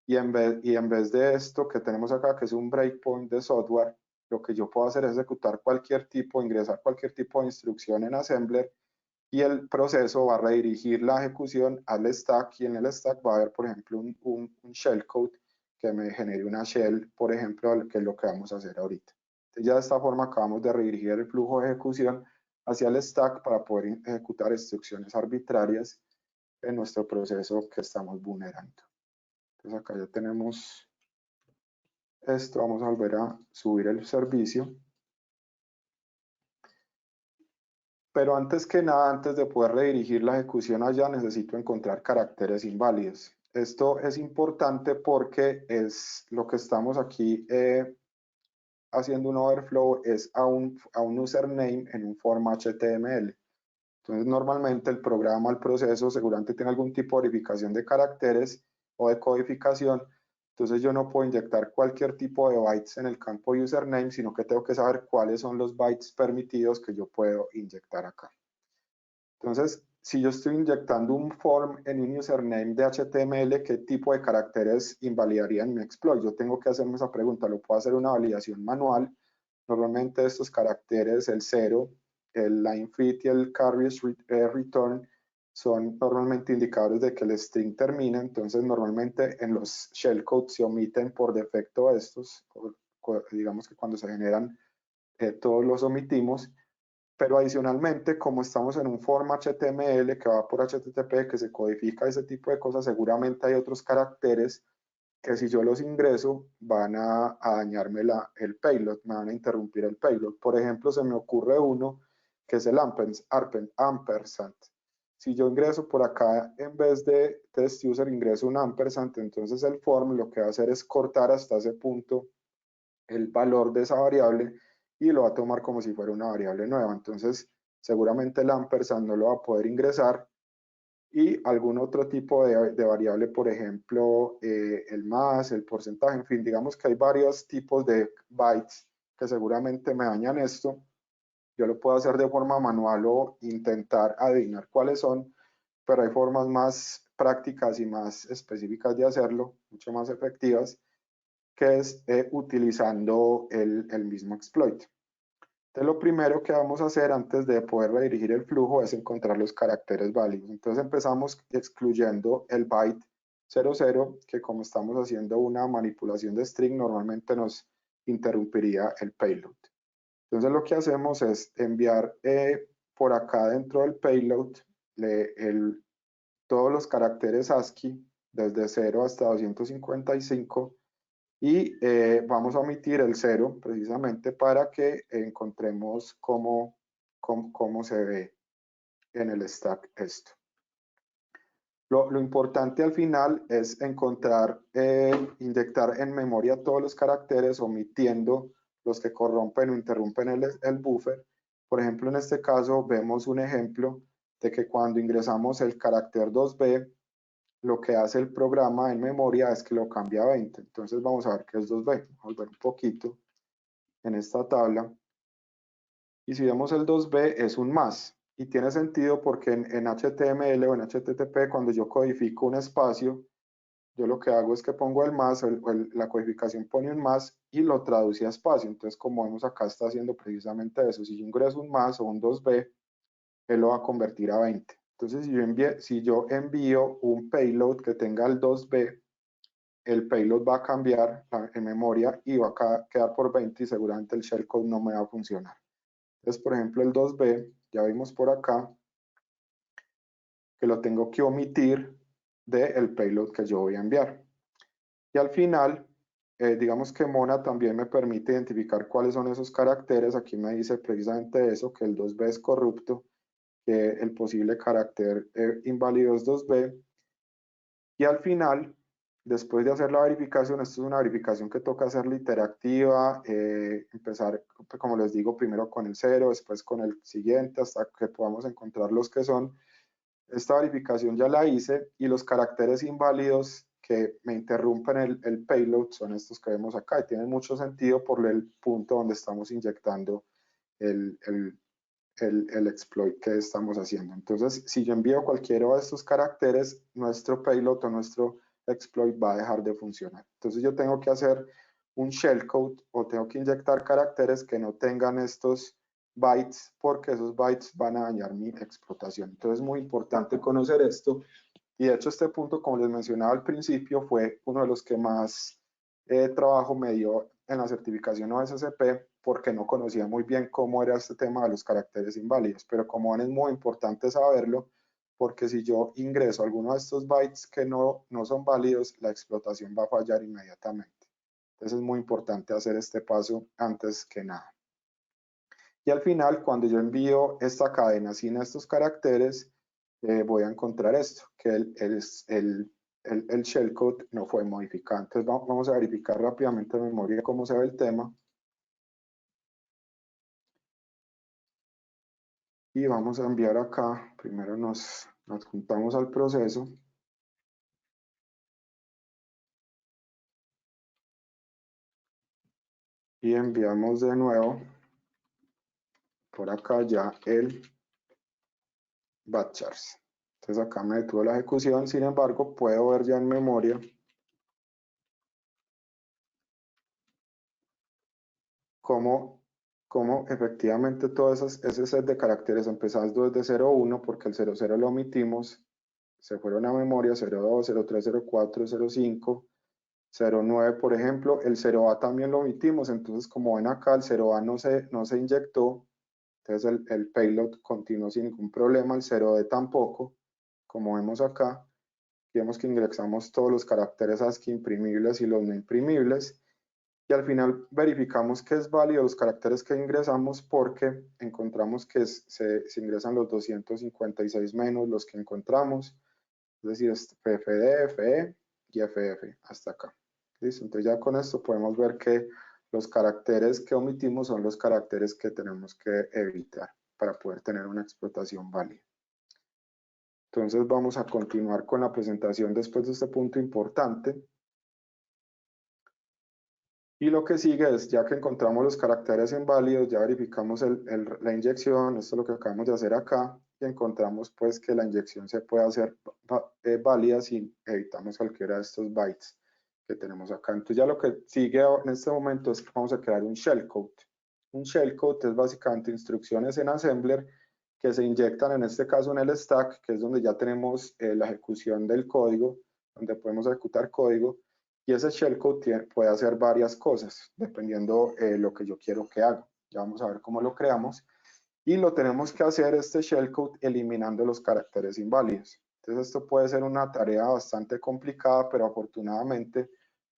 y en vez de esto que tenemos acá, que es un breakpoint de software, lo que yo puedo hacer es ejecutar cualquier tipo, ingresar cualquier tipo de instrucción en Assembler y el proceso va a redirigir la ejecución al stack y en el stack va a haber, por ejemplo, un shellcode que me genere una shell, por ejemplo, que es lo que vamos a hacer ahorita. Entonces, ya de esta forma acabamos de redirigir el flujo de ejecución hacia el stack para poder ejecutar instrucciones arbitrarias en nuestro proceso que estamos vulnerando. Entonces acá ya tenemos esto, vamos a volver a subir el servicio. Pero antes que nada, antes de poder redirigir la ejecución allá, necesito encontrar caracteres inválidos. Esto es importante porque es lo que estamos aquí haciendo un overflow es a un username en un form HTML. Entonces, normalmente el programa, el proceso, seguramente tiene algún tipo de verificación de caracteres o de codificación. Entonces, yo no puedo inyectar cualquier tipo de bytes en el campo username, sino que tengo que saber cuáles son los bytes permitidos que yo puedo inyectar acá. Entonces, si yo estoy inyectando un form en un username de HTML, ¿qué tipo de caracteres invalidarían mi exploit? Yo tengo que hacerme esa pregunta. ¿Lo puedo hacer una validación manual? Normalmente estos caracteres, el 0, el line fit y el carriage return, son normalmente indicadores de que el string termina. Entonces, normalmente en los shellcodes se omiten por defecto estos. Digamos que cuando se generan, todos los omitimos. Pero adicionalmente, como estamos en un form HTML que va por HTTP, que se codifica ese tipo de cosas, seguramente hay otros caracteres que si yo los ingreso van a dañarme el payload, me van a interrumpir el payload. Por ejemplo, se me ocurre uno que es el ampersand. Si yo ingreso por acá, en vez de test user, ingreso un ampersand, entonces el form lo que va a hacer es cortar hasta ese punto el valor de esa variable y lo va a tomar como si fuera una variable nueva. Entonces, seguramente el ampersand no lo va a poder ingresar y algún otro tipo de variable, por ejemplo, el más, el porcentaje, en fin, digamos que hay varios tipos de bytes que seguramente me dañan esto. Yo lo puedo hacer de forma manual o intentar adivinar cuáles son, pero hay formas más prácticas y más específicas de hacerlo, mucho más efectivas, que es utilizando el mismo exploit. Entonces, lo primero que vamos a hacer antes de poder redirigir el flujo es encontrar los caracteres válidos. Entonces, empezamos excluyendo el byte 00, que como estamos haciendo una manipulación de string, normalmente nos interrumpiría el payload. Entonces, lo que hacemos es enviar por acá dentro del payload todos los caracteres ASCII desde 0 hasta 255 y vamos a omitir el 0 precisamente para que encontremos cómo se ve en el stack esto. Lo importante al final es encontrar, inyectar en memoria todos los caracteres omitiendo los que corrompen o interrumpen el buffer. Por ejemplo, en este caso vemos un ejemplo de que cuando ingresamos el carácter 2b, lo que hace el programa en memoria es que lo cambia a 20. Entonces vamos a ver qué es 2b. Vamos a ver un poquito en esta tabla. Y si vemos el 2b es un más. Y tiene sentido porque en HTML o en HTTP, cuando yo codifico un espacio, yo lo que hago es que pongo el más, la codificación pone un más y lo traduce a espacio. Entonces, como vemos acá, está haciendo precisamente eso. Si yo ingreso un más o un 2b, él lo va a convertir a 20. Entonces, si yo envío un payload que tenga el 2b, el payload va a cambiar en memoria y va a quedar por 20 y seguramente el shellcode no me va a funcionar. Entonces, por ejemplo, el 2b, ya vimos por acá que lo tengo que omitir del payload que yo voy a enviar. Y al final, digamos que Mona también me permite identificar cuáles son esos caracteres. Aquí me dice precisamente eso, que el 2b es corrupto, que el posible carácter inválido es 2b. Y al final, después de hacer la verificación, esto es una verificación que toca hacerla interactiva, empezar, como les digo, primero con el 0, después con el siguiente, hasta que podamos encontrar los que son. Esta verificación ya la hice y los caracteres inválidos que me interrumpen el payload son estos que vemos acá y tienen mucho sentido por el punto donde estamos inyectando el exploit que estamos haciendo. Entonces, si yo envío cualquiera de estos caracteres, nuestro payload o nuestro exploit va a dejar de funcionar. Entonces, yo tengo que hacer un shellcode o tengo que inyectar caracteres que no tengan estos bytes, porque esos bytes van a dañar mi explotación. Entonces, es muy importante conocer esto. Y de hecho, este punto, como les mencionaba al principio, fue uno de los que más trabajo me dio en la certificación OSCP, porque no conocía muy bien cómo era este tema de los caracteres inválidos. Pero como ven, es muy importante saberlo, porque si yo ingreso alguno de estos bytes que no son válidos, la explotación va a fallar inmediatamente. Entonces es muy importante hacer este paso antes que nada. Y al final, cuando yo envío esta cadena sin estos caracteres, voy a encontrar esto, que el shellcode no fue modificado. Entonces vamos a verificar rápidamente en memoria cómo se ve el tema. Y vamos a enviar acá, primero nos juntamos al proceso. Y enviamos de nuevo por acá ya el batchars. Entonces acá me detuvo la ejecución, sin embargo puedo ver ya en memoria cómo efectivamente todo ese set de caracteres empezando desde 01, porque el 00 lo omitimos, se fueron a memoria, 02, 03, 04, 05, 09, por ejemplo, el 0A también lo omitimos, entonces como ven acá, el 0A no se inyectó, entonces el payload continuó sin ningún problema, el 0D tampoco, como vemos acá, vemos que ingresamos todos los caracteres ASCII imprimibles y los no imprimibles, y al final verificamos que es válido los caracteres que ingresamos porque encontramos que se ingresan los 256 menos los que encontramos, es decir, FFD, FE y FF hasta acá. ¿Listo? Entonces ya con esto podemos ver que los caracteres que omitimos son los caracteres que tenemos que evitar para poder tener una explotación válida. Entonces vamos a continuar con la presentación después de este punto importante. Y lo que sigue es, ya que encontramos los caracteres inválidos, ya verificamos la inyección, esto es lo que acabamos de hacer acá, y encontramos pues que la inyección se puede hacer válida si evitamos cualquiera de estos bytes que tenemos acá. Entonces ya lo que sigue en este momento es que vamos a crear un shellcode. Un shellcode es básicamente instrucciones en assembler que se inyectan en este caso en el stack, que es donde ya tenemos la ejecución del código, donde podemos ejecutar código. Y ese shellcode puede hacer varias cosas, dependiendo lo que yo quiero que haga. Ya vamos a ver cómo lo creamos. Y lo tenemos que hacer este shellcode eliminando los caracteres inválidos. Entonces esto puede ser una tarea bastante complicada, pero afortunadamente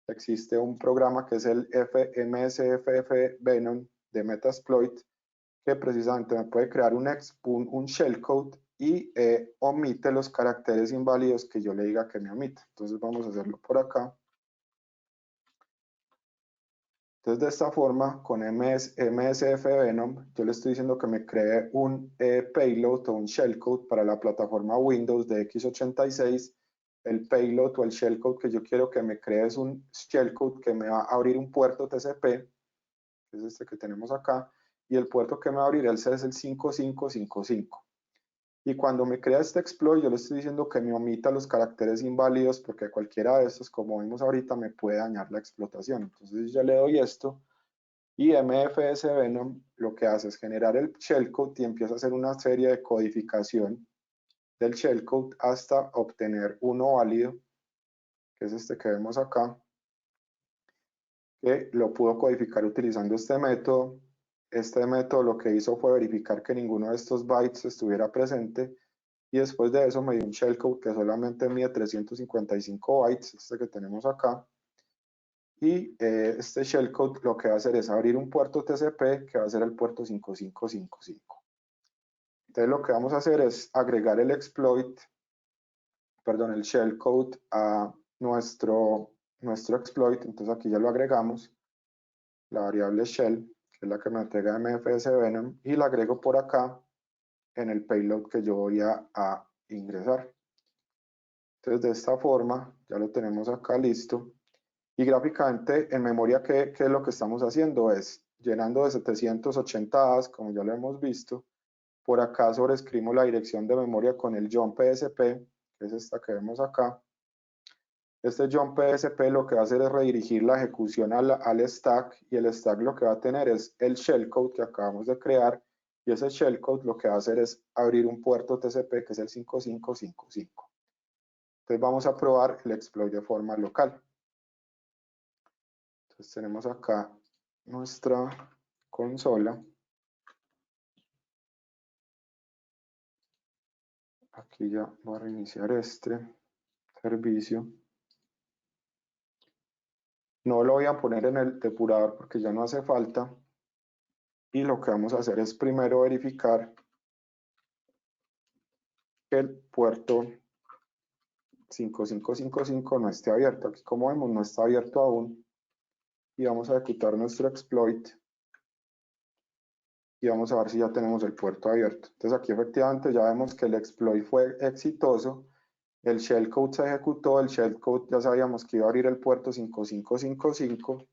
existe un programa que es el MSFF Venom de Metasploit, que precisamente me puede crear un shellcode y omite los caracteres inválidos que yo le diga que me omite. Entonces vamos a hacerlo por acá. Entonces, de esta forma, con MSF Venom, yo le estoy diciendo que me cree un payload o un shellcode para la plataforma Windows de x86. El payload o el shellcode que yo quiero que me cree es un shellcode que me va a abrir un puerto TCP, que es este que tenemos acá, y el puerto que me va a abrir es el 5555. Y cuando me crea este exploit, yo le estoy diciendo que me omita los caracteres inválidos porque cualquiera de estos, como vimos ahorita, me puede dañar la explotación. Entonces ya le doy esto y MFS Venom lo que hace es generar el shellcode y empieza a hacer una serie de codificación del shellcode hasta obtener uno válido, que es este que vemos acá, que lo pudo codificar utilizando este método. Este método lo que hizo fue verificar que ninguno de estos bytes estuviera presente y después de eso me dio un shellcode que solamente mide 355 bytes, este que tenemos acá. Y este shellcode lo que va a hacer es abrir un puerto TCP que va a ser el puerto 5555. Entonces lo que vamos a hacer es agregar el el shellcode a nuestro exploit. Entonces aquí ya lo agregamos, la variable shell, que es la que me entrega MFS Venom, y la agrego por acá en el payload que yo voy a ingresar. Entonces de esta forma ya lo tenemos acá listo. Y gráficamente en memoria, ¿qué es lo que estamos haciendo? Es llenando de 780 A's, como ya lo hemos visto. Por acá sobreescribimos la dirección de memoria con el jump PSP, que es esta que vemos acá. Este jump PSP lo que va a hacer es redirigir la ejecución al stack, y el stack lo que va a tener es el shellcode que acabamos de crear, y ese shellcode lo que va a hacer es abrir un puerto TCP que es el 5555. Entonces vamos a probar el exploit de forma local. Entonces tenemos acá nuestra consola. Aquí ya voy a reiniciar este servicio. No lo voy a poner en el depurador porque ya no hace falta. Y lo que vamos a hacer es primero verificar que el puerto 5555 no esté abierto. Aquí, como vemos, no está abierto aún. Y vamos a ejecutar nuestro exploit. Y vamos a ver si ya tenemos el puerto abierto. Entonces aquí efectivamente ya vemos que el exploit fue exitoso. El shellcode se ejecutó. El shellcode ya sabíamos que iba a abrir el puerto 5555.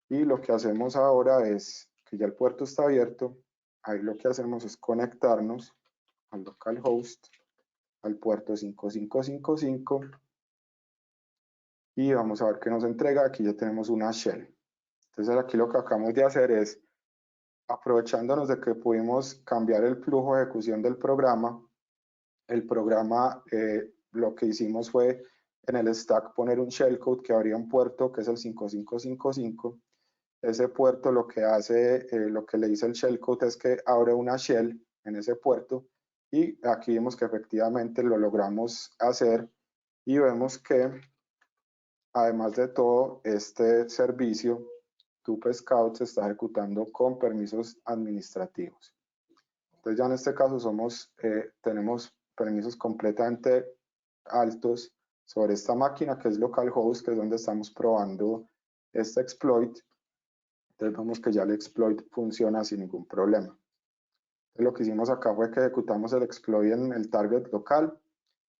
Y lo que hacemos ahora es que ya el puerto está abierto. Ahí lo que hacemos es conectarnos al localhost, al puerto 5555. Y vamos a ver qué nos entrega. Aquí ya tenemos una shell. Entonces aquí lo que acabamos de hacer es, aprovechándonos de que pudimos cambiar el flujo de ejecución del programa, el programa lo que hicimos fue en el stack poner un shellcode que abría un puerto que es el 5555. Ese puerto lo que hace, lo que le dice el shellcode es que abre una shell en ese puerto, y aquí vemos que efectivamente lo logramos hacer, y vemos que además de todo este servicio TubeScout se está ejecutando con permisos administrativos. Entonces ya en este caso tenemos permisos completamente altos sobre esta máquina que es localhost, que es donde estamos probando este exploit. Entonces vemos que ya el exploit funciona sin ningún problema. Entonces lo que hicimos acá fue que ejecutamos el exploit en el target local,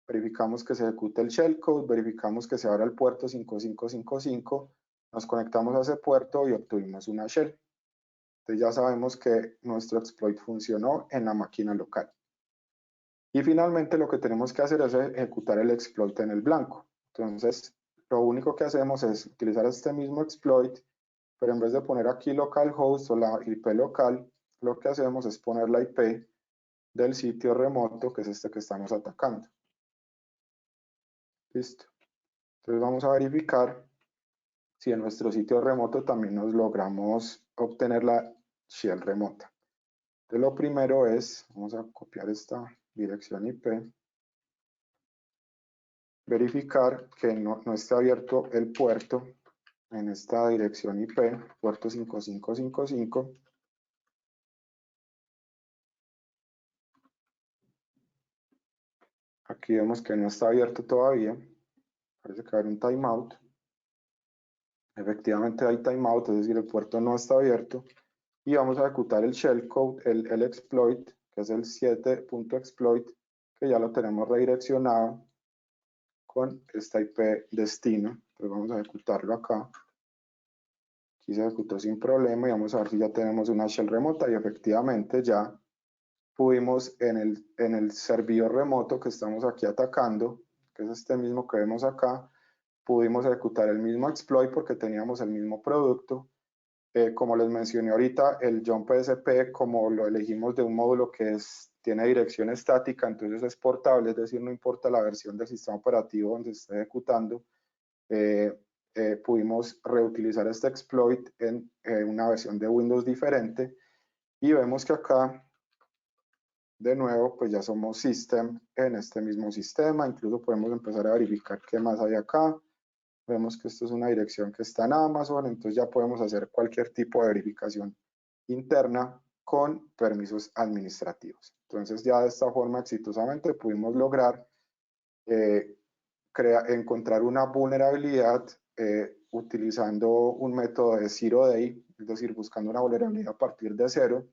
verificamos que se ejecute el shellcode, verificamos que se abra el puerto 5555, nos conectamos a ese puerto y obtuvimos una shell. Entonces ya sabemos que nuestro exploit funcionó en la máquina local. Y finalmente lo que tenemos que hacer es ejecutar el exploit en el blanco. Entonces lo único que hacemos es utilizar este mismo exploit, pero en vez de poner aquí localhost o la IP local, lo que hacemos es poner la IP del sitio remoto, que es este que estamos atacando. Listo. Entonces vamos a verificar si en nuestro sitio remoto también nos logramos obtener la shell remota. Entonces lo primero es, vamos a copiar esta dirección IP, verificar que no esté abierto el puerto en esta dirección IP, puerto 5555. Aquí vemos que no está abierto todavía, parece que va a haber un timeout. Efectivamente hay timeout, es decir, el puerto no está abierto. Y vamos a ejecutar el shellcode, el exploit, que es el 7.exploit, que ya lo tenemos redireccionado con esta IP destino. Entonces vamos a ejecutarlo acá. Aquí se ejecutó sin problema y vamos a ver si ya tenemos una shell remota, y efectivamente ya pudimos en el servidor remoto que estamos aquí atacando, que es este mismo que vemos acá, pudimos ejecutar el mismo exploit porque teníamos el mismo producto. Como les mencioné ahorita, el Jump PSP, como lo elegimos de un módulo que tiene dirección estática, entonces es portable, es decir, no importa la versión del sistema operativo donde se esté ejecutando, pudimos reutilizar este exploit en una versión de Windows diferente, y vemos que acá, de nuevo, pues ya somos System en este mismo sistema. Incluso podemos empezar a verificar qué más hay acá. Vemos que esto es una dirección que está en Amazon, entonces ya podemos hacer cualquier tipo de verificación interna con permisos administrativos. Entonces ya de esta forma exitosamente pudimos lograr encontrar una vulnerabilidad utilizando un método de Zero Day, es decir, buscando una vulnerabilidad a partir de cero,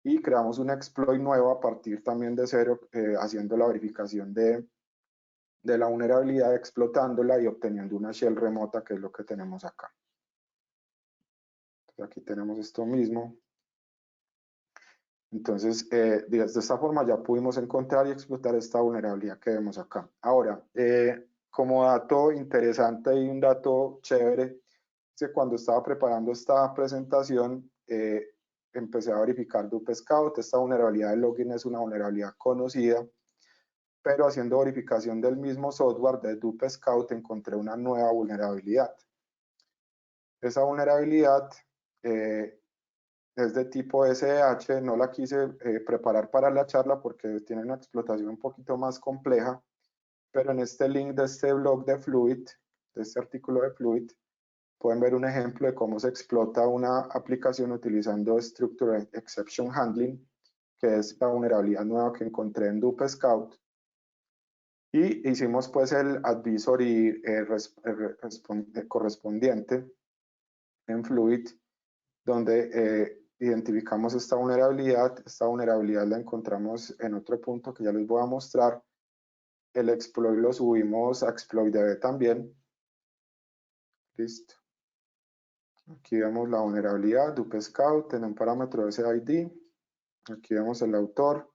y creamos un exploit nuevo a partir también de cero, haciendo la verificación de la vulnerabilidad, explotándola y obteniendo una shell remota, que es lo que tenemos acá. Entonces aquí tenemos esto mismo. Entonces, de esta forma ya pudimos encontrar y explotar esta vulnerabilidad que vemos acá. Ahora, como dato interesante y un dato chévere, es que cuando estaba preparando esta presentación, empecé a verificar Dupe Scout. Esta vulnerabilidad de login es una vulnerabilidad conocida, pero haciendo verificación del mismo software de Dupe Scout encontré una nueva vulnerabilidad. Esa vulnerabilidad es de tipo SDH, no la quise preparar para la charla porque tiene una explotación un poquito más compleja, pero en este link de este blog de Fluid, de este artículo de Fluid, pueden ver un ejemplo de cómo se explota una aplicación utilizando Structured Exception Handling, que es la vulnerabilidad nueva que encontré en Dupe Scout. Y hicimos pues el advisory correspondiente en Fluid, donde identificamos esta vulnerabilidad. Esta vulnerabilidad la encontramos en otro punto que ya les voy a mostrar. El exploit lo subimos a ExploitDB también. Listo. Aquí vemos la vulnerabilidad, Dupe Scout, en un parámetro SID. Aquí vemos el autor.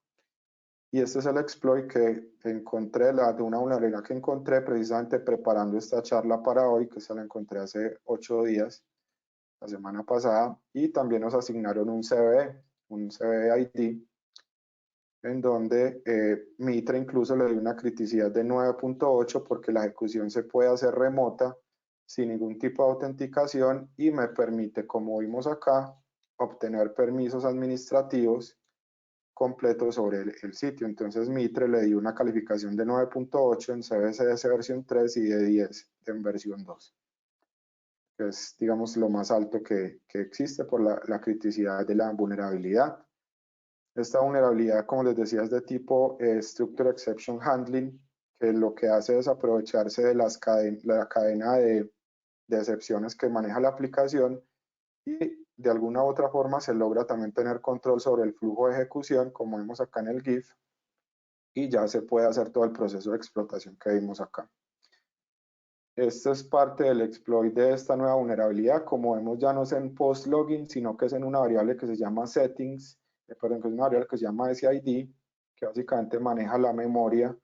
Y este es el exploit que encontré, de una vulnerabilidad que encontré precisamente preparando esta charla para hoy, que se la encontré hace 8 días, la semana pasada. Y también nos asignaron un CVE ID, en donde Mitre incluso le dio una criticidad de 9.8 porque la ejecución se puede hacer remota sin ningún tipo de autenticación y me permite, como vimos acá, obtener permisos administrativos completos sobre el sitio. Entonces Mitre le dio una calificación de 9.8 en CVCS versión 3 y de 10 en versión 2, que es, digamos, lo más alto que existe por la criticidad de la vulnerabilidad. Esta vulnerabilidad, como les decía, es de tipo Structured Exception Handling, que lo que hace es aprovecharse de la cadena de excepciones que maneja la aplicación, y de alguna u otra forma se logra también tener control sobre el flujo de ejecución, como vemos acá en el GIF, y ya se puede hacer todo el proceso de explotación que vimos acá. Esto es parte del exploit de esta nueva vulnerabilidad. Como vemos, ya no es en post login, sino que es en una variable que se llama settings, perdón, que es una variable que se llama SID, que básicamente maneja la memoria.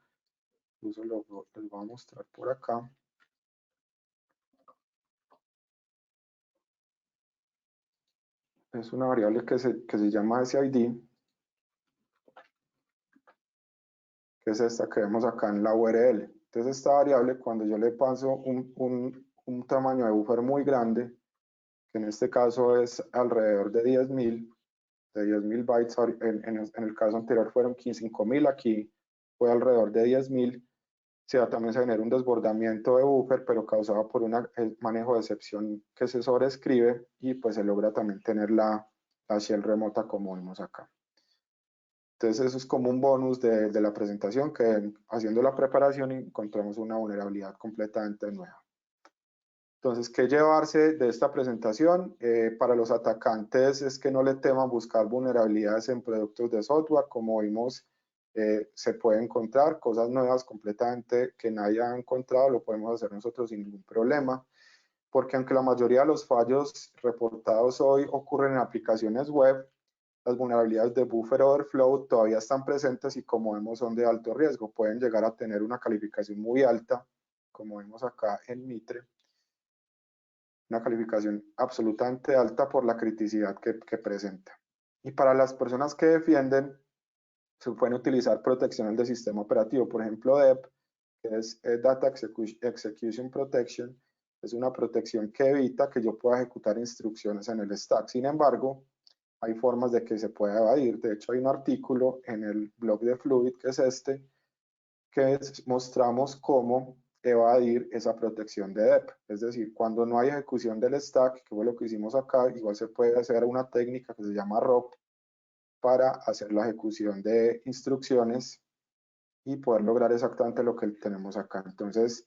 Incluso les voy a mostrar por acá. Es una variable que se llama SID, que es esta que vemos acá en la URL. Entonces esta variable, cuando yo le paso un tamaño de buffer muy grande, que en este caso es alrededor de 10.000 bytes, en el caso anterior fueron 5.000, aquí fue alrededor de 10.000, también se genera un desbordamiento de buffer, pero causado por un manejo de excepción que se sobrescribe, y pues se logra también tener la shell remota como vimos acá. Entonces eso es como un bonus de la presentación, que haciendo la preparación encontramos una vulnerabilidad completamente nueva. Entonces, ¿qué llevarse de esta presentación? Para los atacantes es que no le teman buscar vulnerabilidades en productos de software. Como vimos, se puede encontrar cosas nuevas completamente que nadie ha encontrado, lo podemos hacer nosotros sin ningún problema, porque aunque la mayoría de los fallos reportados hoy ocurren en aplicaciones web, las vulnerabilidades de buffer overflow todavía están presentes y como vemos son de alto riesgo, pueden llegar a tener una calificación muy alta, como vemos acá en Mitre, una calificación absolutamente alta por la criticidad que presenta. Y para las personas que defienden, se pueden utilizar protecciones de sistema operativo, por ejemplo DEP, que es Data Execution Protection, es una protección que evita que yo pueda ejecutar instrucciones en el stack. Sin embargo, hay formas de que se pueda evadir. De hecho, hay un artículo en el blog de Fluid, que es este, que mostramos cómo evadir esa protección de DEP. Es decir, cuando no hay ejecución del stack, que fue lo que hicimos acá, igual se puede hacer una técnica que se llama ROP para hacer la ejecución de instrucciones y poder lograr exactamente lo que tenemos acá. Entonces,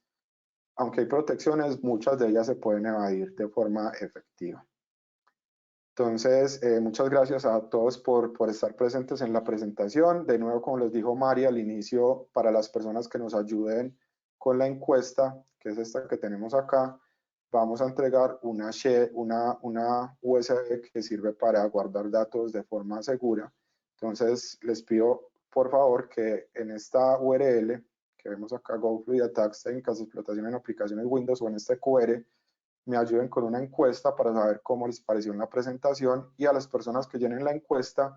aunque hay protecciones, muchas de ellas se pueden evadir de forma efectiva. Entonces, muchas gracias a todos por estar presentes en la presentación. De nuevo, como les dijo María al inicio, para las personas que nos ayuden con la encuesta, que es esta que tenemos acá, vamos a entregar una USB que sirve para guardar datos de forma segura. Entonces, les pido, por favor, que en esta URL que vemos acá, Go Fluid Attacks, técnicas de explotación en aplicaciones Windows, o en este QR, me ayuden con una encuesta para saber cómo les pareció en la presentación, y a las personas que llenen la encuesta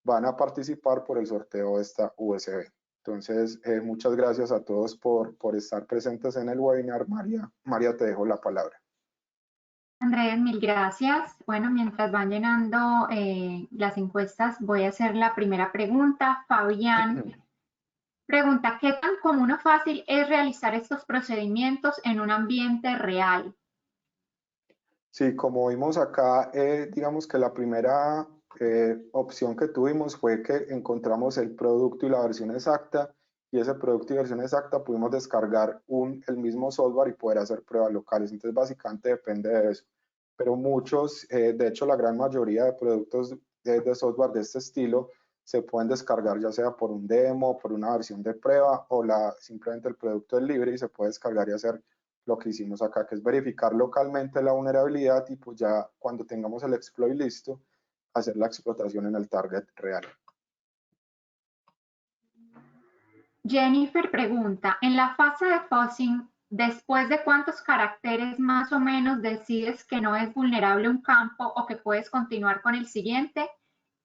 van a participar por el sorteo de esta USB. Entonces, muchas gracias a todos por estar presentes en el webinar. María, te dejo la palabra. Andrés, mil gracias. Bueno, mientras van llenando las encuestas, voy a hacer la primera pregunta. Fabián pregunta, ¿qué tan común o fácil es realizar estos procedimientos en un ambiente real? Sí, como vimos acá, digamos que la primera opción que tuvimos fue que encontramos el producto y la versión exacta, y ese producto y versión exacta pudimos descargar el mismo software y poder hacer pruebas locales. Entonces, básicamente depende de eso. Pero muchos, de hecho, la gran mayoría de productos de software de este estilo se pueden descargar ya sea por un demo, por una versión de prueba, o simplemente el producto es libre y se puede descargar y hacer lo que hicimos acá, que es verificar localmente la vulnerabilidad, y pues ya cuando tengamos el exploit listo, hacer la explotación en el target real. Jennifer pregunta, en la fase de fuzzing, ¿después de cuántos caracteres más o menos decides que no es vulnerable un campo o que puedes continuar con el siguiente?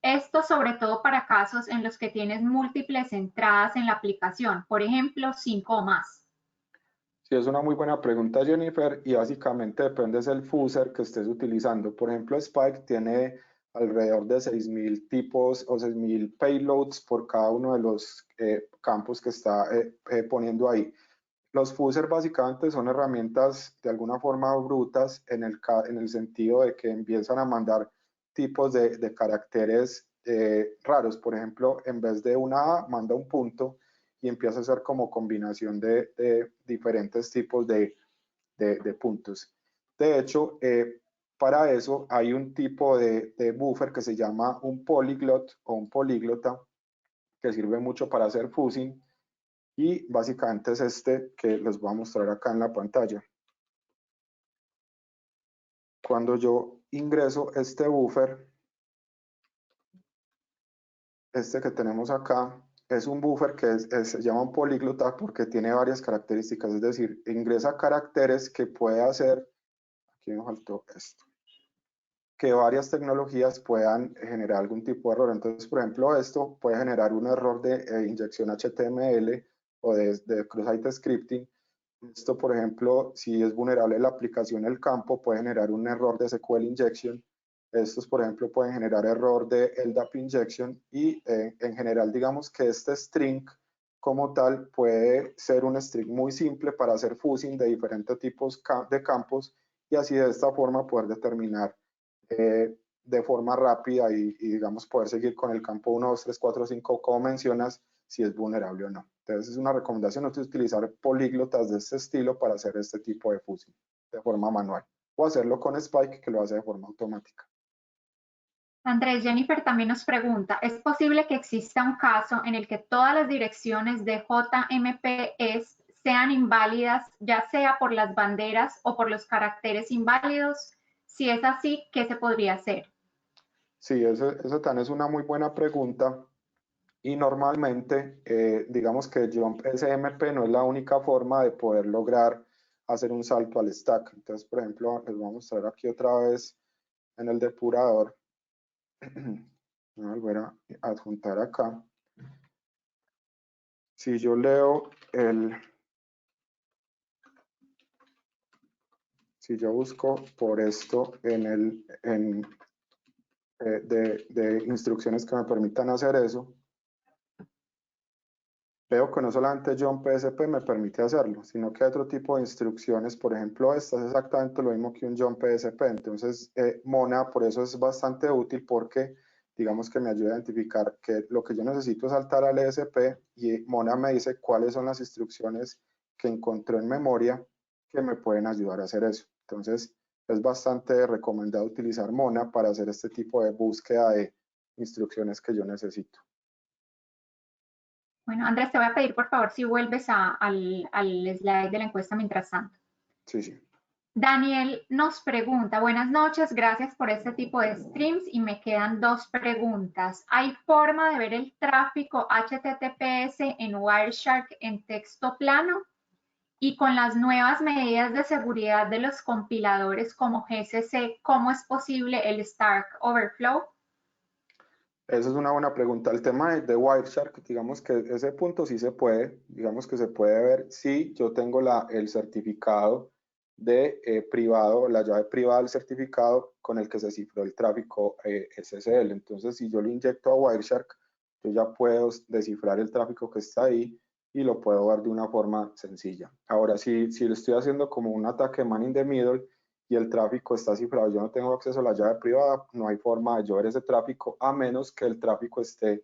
Esto sobre todo para casos en los que tienes múltiples entradas en la aplicación, por ejemplo, 5 o más. Sí, es una muy buena pregunta, Jennifer, y básicamente depende del fuzzer que estés utilizando. Por ejemplo, Spike tiene alrededor de 6.000 tipos o 6.000 payloads por cada uno de los campos que está poniendo ahí. Los fuzzers básicamente son herramientas de alguna forma brutas en el sentido de que empiezan a mandar tipos de caracteres raros. Por ejemplo, en vez de una A, manda un punto, y empieza a hacer como combinación de diferentes tipos de puntos. De hecho, para eso hay un tipo de buffer que se llama un polyglot o un políglota, que sirve mucho para hacer fuzzing, y básicamente es este que les voy a mostrar acá en la pantalla. Cuando yo ingreso este buffer, este que tenemos acá, es un buffer que se llama un políglota porque tiene varias características, es decir, ingresa caracteres que puede hacer, aquí me faltó esto, que varias tecnologías puedan generar algún tipo de error. Entonces, por ejemplo, esto puede generar un error de inyección HTML o de cross-site scripting. Esto, por ejemplo, si es vulnerable la aplicación, el campo puede generar un error de SQL injection. Estos, por ejemplo, pueden generar error de LDAP injection, y en general, digamos que este string como tal puede ser un string muy simple para hacer fuzzing de diferentes tipos de campos, y así de esta forma poder determinar de forma rápida y digamos poder seguir con el campo 1, 2, 3, 4, 5, como mencionas, si es vulnerable o no. Entonces es una recomendación utilizar políglotas de este estilo para hacer este tipo de fuzzing de forma manual, o hacerlo con Spike, que lo hace de forma automática. Andrés, Jennifer también nos pregunta, ¿es posible que exista un caso en el que todas las direcciones de JMPs sean inválidas, ya sea por las banderas o por los caracteres inválidos? Si es así, ¿qué se podría hacer? Sí, eso también es una muy buena pregunta. Y normalmente, digamos que Jump SMP no es la única forma de poder lograr hacer un salto al stack. Entonces, por ejemplo, les voy a mostrar aquí otra vez en el depurador. Voy a volver a adjuntar acá. Si yo leo si yo busco por esto de instrucciones que me permitan hacer eso, veo que no solamente Jump PSP me permite hacerlo, sino que hay otro tipo de instrucciones. Por ejemplo, esta es exactamente lo mismo que un Jump PSP. Entonces, Mona, por eso es bastante útil, porque digamos que me ayuda a identificar que lo que yo necesito es saltar al ESP, y Mona me dice cuáles son las instrucciones que encontró en memoria que me pueden ayudar a hacer eso. Entonces, es bastante recomendado utilizar Mona para hacer este tipo de búsqueda de instrucciones que yo necesito. Bueno, Andrés, te voy a pedir por favor si vuelves al slide de la encuesta mientras tanto. Sí, sí. Daniel nos pregunta, buenas noches, gracias por este tipo de streams y me quedan dos preguntas. ¿Hay forma de ver el tráfico HTTPS en Wireshark en texto plano? Y con las nuevas medidas de seguridad de los compiladores como GCC, ¿cómo es posible el Stack Overflow? Esa es una buena pregunta. El tema de Wireshark, digamos que ese punto sí se puede, digamos que se puede ver si yo tengo el certificado de privado, la llave privada del certificado con el que se cifró el tráfico SSL. Entonces, si yo lo inyecto a Wireshark, yo ya puedo descifrar el tráfico que está ahí y lo puedo ver de una forma sencilla. Ahora, si lo estoy haciendo como un ataque man in the middle y el tráfico está cifrado, yo no tengo acceso a la llave privada, no hay forma de yo ver ese tráfico, a menos que el tráfico esté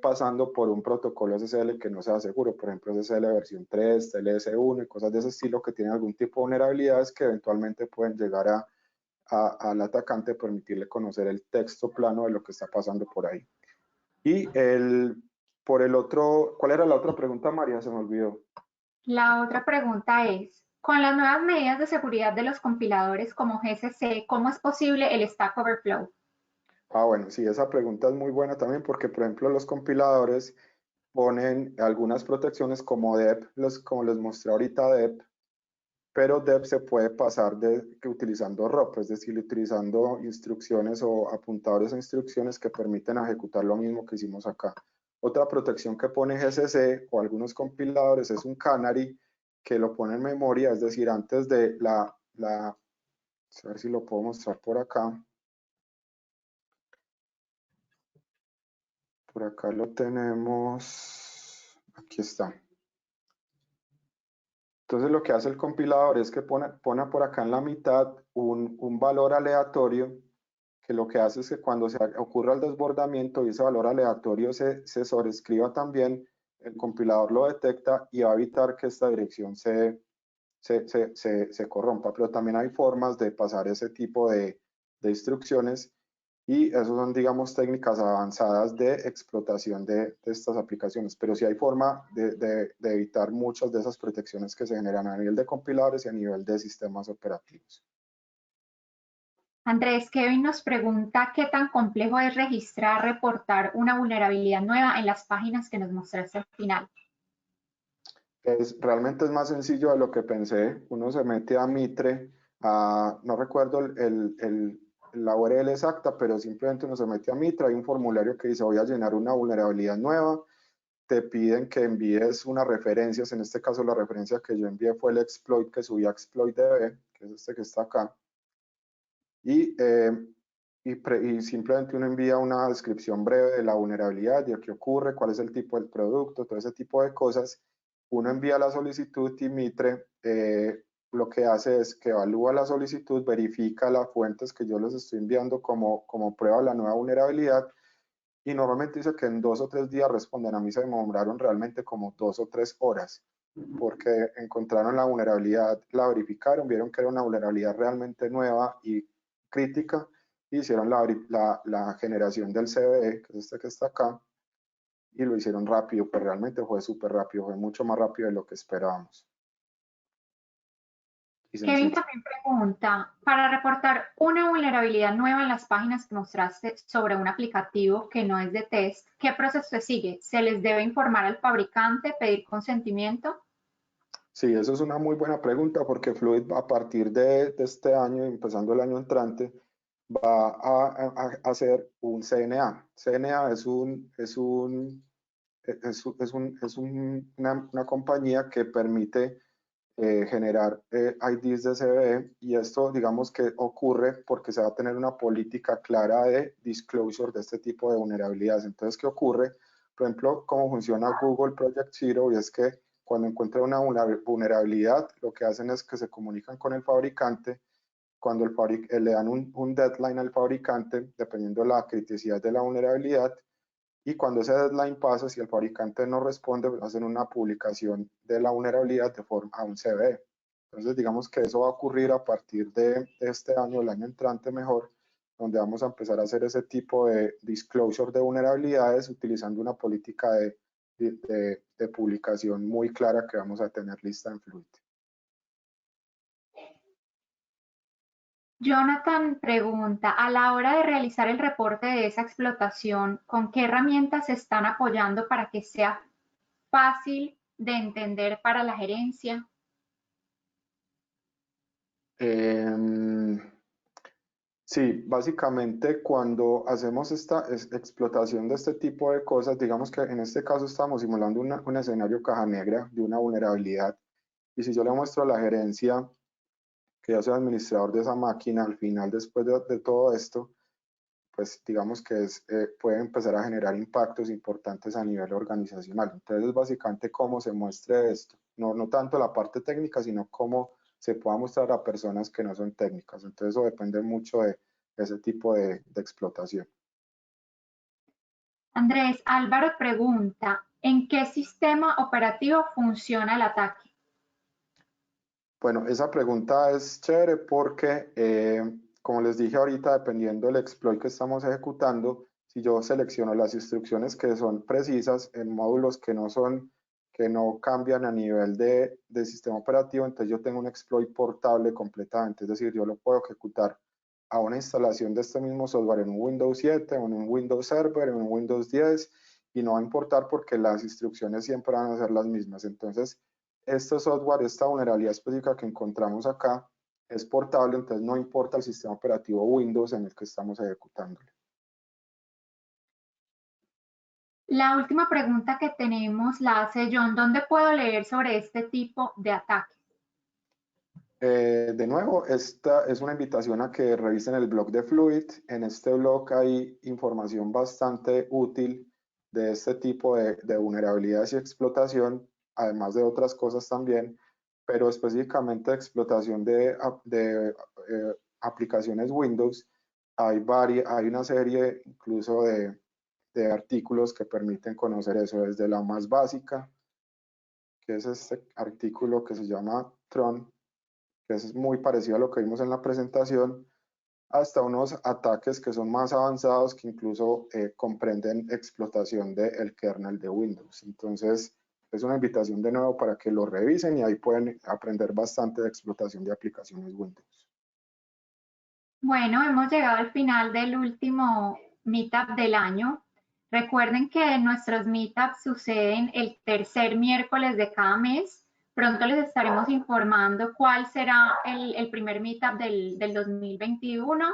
pasando por un protocolo SSL que no sea seguro, por ejemplo SSL versión 3, TLS1 y cosas de ese estilo que tienen algún tipo de vulnerabilidades que eventualmente pueden llegar al atacante, permitirle conocer el texto plano de lo que está pasando por ahí. Y por el otro, ¿cuál era la otra pregunta, María? Se me olvidó. La otra pregunta es, con las nuevas medidas de seguridad de los compiladores como GCC, ¿cómo es posible el Stack Overflow? Bueno, sí, esa pregunta es muy buena también, porque, por ejemplo, los compiladores ponen algunas protecciones como DEP, como les mostré ahorita DEP, pero DEP se puede pasar utilizando ROP, es decir, utilizando instrucciones o apuntadores a instrucciones que permiten ejecutar lo mismo que hicimos acá. Otra protección que pone GCC o algunos compiladores es un canary, que lo pone en memoria, es decir, antes de a ver si lo puedo mostrar por acá. Por acá lo tenemos, aquí está. Entonces lo que hace el compilador es que pone por acá en la mitad un valor aleatorio, que lo que hace es que cuando se ocurra el desbordamiento y ese valor aleatorio se sobrescriba también, el compilador lo detecta y va a evitar que esta dirección se corrompa. Pero también hay formas de pasar ese tipo de instrucciones, y esas son, digamos, técnicas avanzadas de explotación de estas aplicaciones. Pero sí hay forma de evitar muchas de esas protecciones que se generan a nivel de compiladores y a nivel de sistemas operativos. Andrés, Kevin nos pregunta qué tan complejo es registrar, reportar una vulnerabilidad nueva en las páginas que nos mostraste al final. Realmente es más sencillo de lo que pensé. Uno se mete a Mitre, no recuerdo la URL exacta, pero simplemente uno se mete a Mitre, hay un formulario que dice voy a llenar una vulnerabilidad nueva, te piden que envíes unas referencias. En este caso la referencia que yo envié fue el exploit que subí a exploitdb, que es este que está acá, y simplemente uno envía una descripción breve de la vulnerabilidad, de qué ocurre, cuál es el tipo del producto, todo ese tipo de cosas. Uno envía la solicitud y Mitre lo que hace es que evalúa la solicitud, verifica las fuentes que yo les estoy enviando como prueba de la nueva vulnerabilidad, y normalmente dice que en 2 o 3 días responden. A mí se me demoraron realmente como 2 o 3 horas, porque encontraron la vulnerabilidad, la verificaron, vieron que era una vulnerabilidad realmente nueva y crítica, y hicieron la generación del CVE, que es este que está acá, y lo hicieron rápido. Pues realmente fue súper rápido, fue mucho más rápido de lo que esperábamos. y Kevin sencilla. también pregunta, para reportar una vulnerabilidad nueva en las páginas que mostraste sobre un aplicativo que no es de test, ¿qué proceso se sigue? ¿Se les debe informar al fabricante, pedir consentimiento? Sí, eso es una muy buena pregunta porque Fluid a partir de este año, empezando el año entrante, va a hacer un CNA. CNA una compañía que permite generar IDs de CVE y esto digamos que ocurre porque se va a tener una política clara de disclosure de este tipo de vulnerabilidades. Entonces, ¿qué ocurre? Por ejemplo, cómo funciona Google Project Zero y es que cuando encuentra una vulnerabilidad, lo que hacen es que se comunican con el fabricante. Cuando le dan un deadline al fabricante, dependiendo de la criticidad de la vulnerabilidad, y cuando ese deadline pasa, si el fabricante no responde, pues hacen una publicación de la vulnerabilidad de forma a un CVE. Entonces, digamos que eso va a ocurrir a partir de este año, el año entrante mejor, donde vamos a empezar a hacer ese tipo de disclosure de vulnerabilidades utilizando una política de publicación muy clara que vamos a tener lista en Fluid. Jonathan pregunta, a la hora de realizar el reporte de esa explotación, ¿con qué herramientas se están apoyando para que sea fácil de entender para la gerencia? Sí, básicamente cuando hacemos esta explotación de este tipo de cosas, digamos que en este caso estamos simulando un escenario caja negra de una vulnerabilidad. Y si yo le muestro a la gerencia que yo soy administrador de esa máquina, al final, después de todo esto, pues digamos que puede empezar a generar impactos importantes a nivel organizacional. Entonces, es básicamente cómo se muestre esto. No tanto la parte técnica, sino cómo se pueda mostrar a personas que no son técnicas. Entonces, eso depende mucho de ese tipo de explotación. Andrés, Álvaro pregunta, ¿en qué sistema operativo funciona el ataque? Bueno, esa pregunta es chévere porque, como les dije ahorita, dependiendo del exploit que estamos ejecutando, si yo selecciono las instrucciones que son precisas en módulos que no cambian a nivel de sistema operativo, entonces yo tengo un exploit portable completamente, es decir, yo lo puedo ejecutar a una instalación de este mismo software en un Windows 7, o en un Windows Server, en un Windows 10, y no va a importar porque las instrucciones siempre van a ser las mismas. Entonces, este software, esta vulnerabilidad específica que encontramos acá, es portable, entonces no importa el sistema operativo Windows en el que estamos ejecutándolo. La última pregunta que tenemos la hace John, ¿dónde puedo leer sobre este tipo de ataques? De nuevo, esta es una invitación a que revisen el blog de Fluid. En este blog hay información bastante útil de este tipo de vulnerabilidades y explotación, además de otras cosas también, pero específicamente de explotación de aplicaciones Windows. Hay una serie incluso de artículos que permiten conocer eso, desde la más básica, que es este artículo que se llama Tron, que es muy parecido a lo que vimos en la presentación, hasta unos ataques que son más avanzados que incluso comprenden explotación del kernel de Windows. Entonces, es una invitación de nuevo para que lo revisen y ahí pueden aprender bastante de explotación de aplicaciones Windows. Bueno, hemos llegado al final del último meetup del año. Recuerden que nuestros meetups suceden el tercer miércoles de cada mes. Pronto les estaremos informando cuál será el primer meetup del 2021.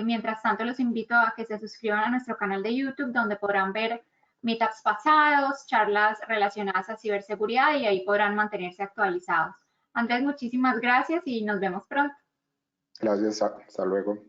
Mientras tanto, los invito a que se suscriban a nuestro canal de YouTube, donde podrán ver meetups pasados, charlas relacionadas a ciberseguridad y ahí podrán mantenerse actualizados. Andrés, muchísimas gracias y nos vemos pronto. Gracias, hasta luego.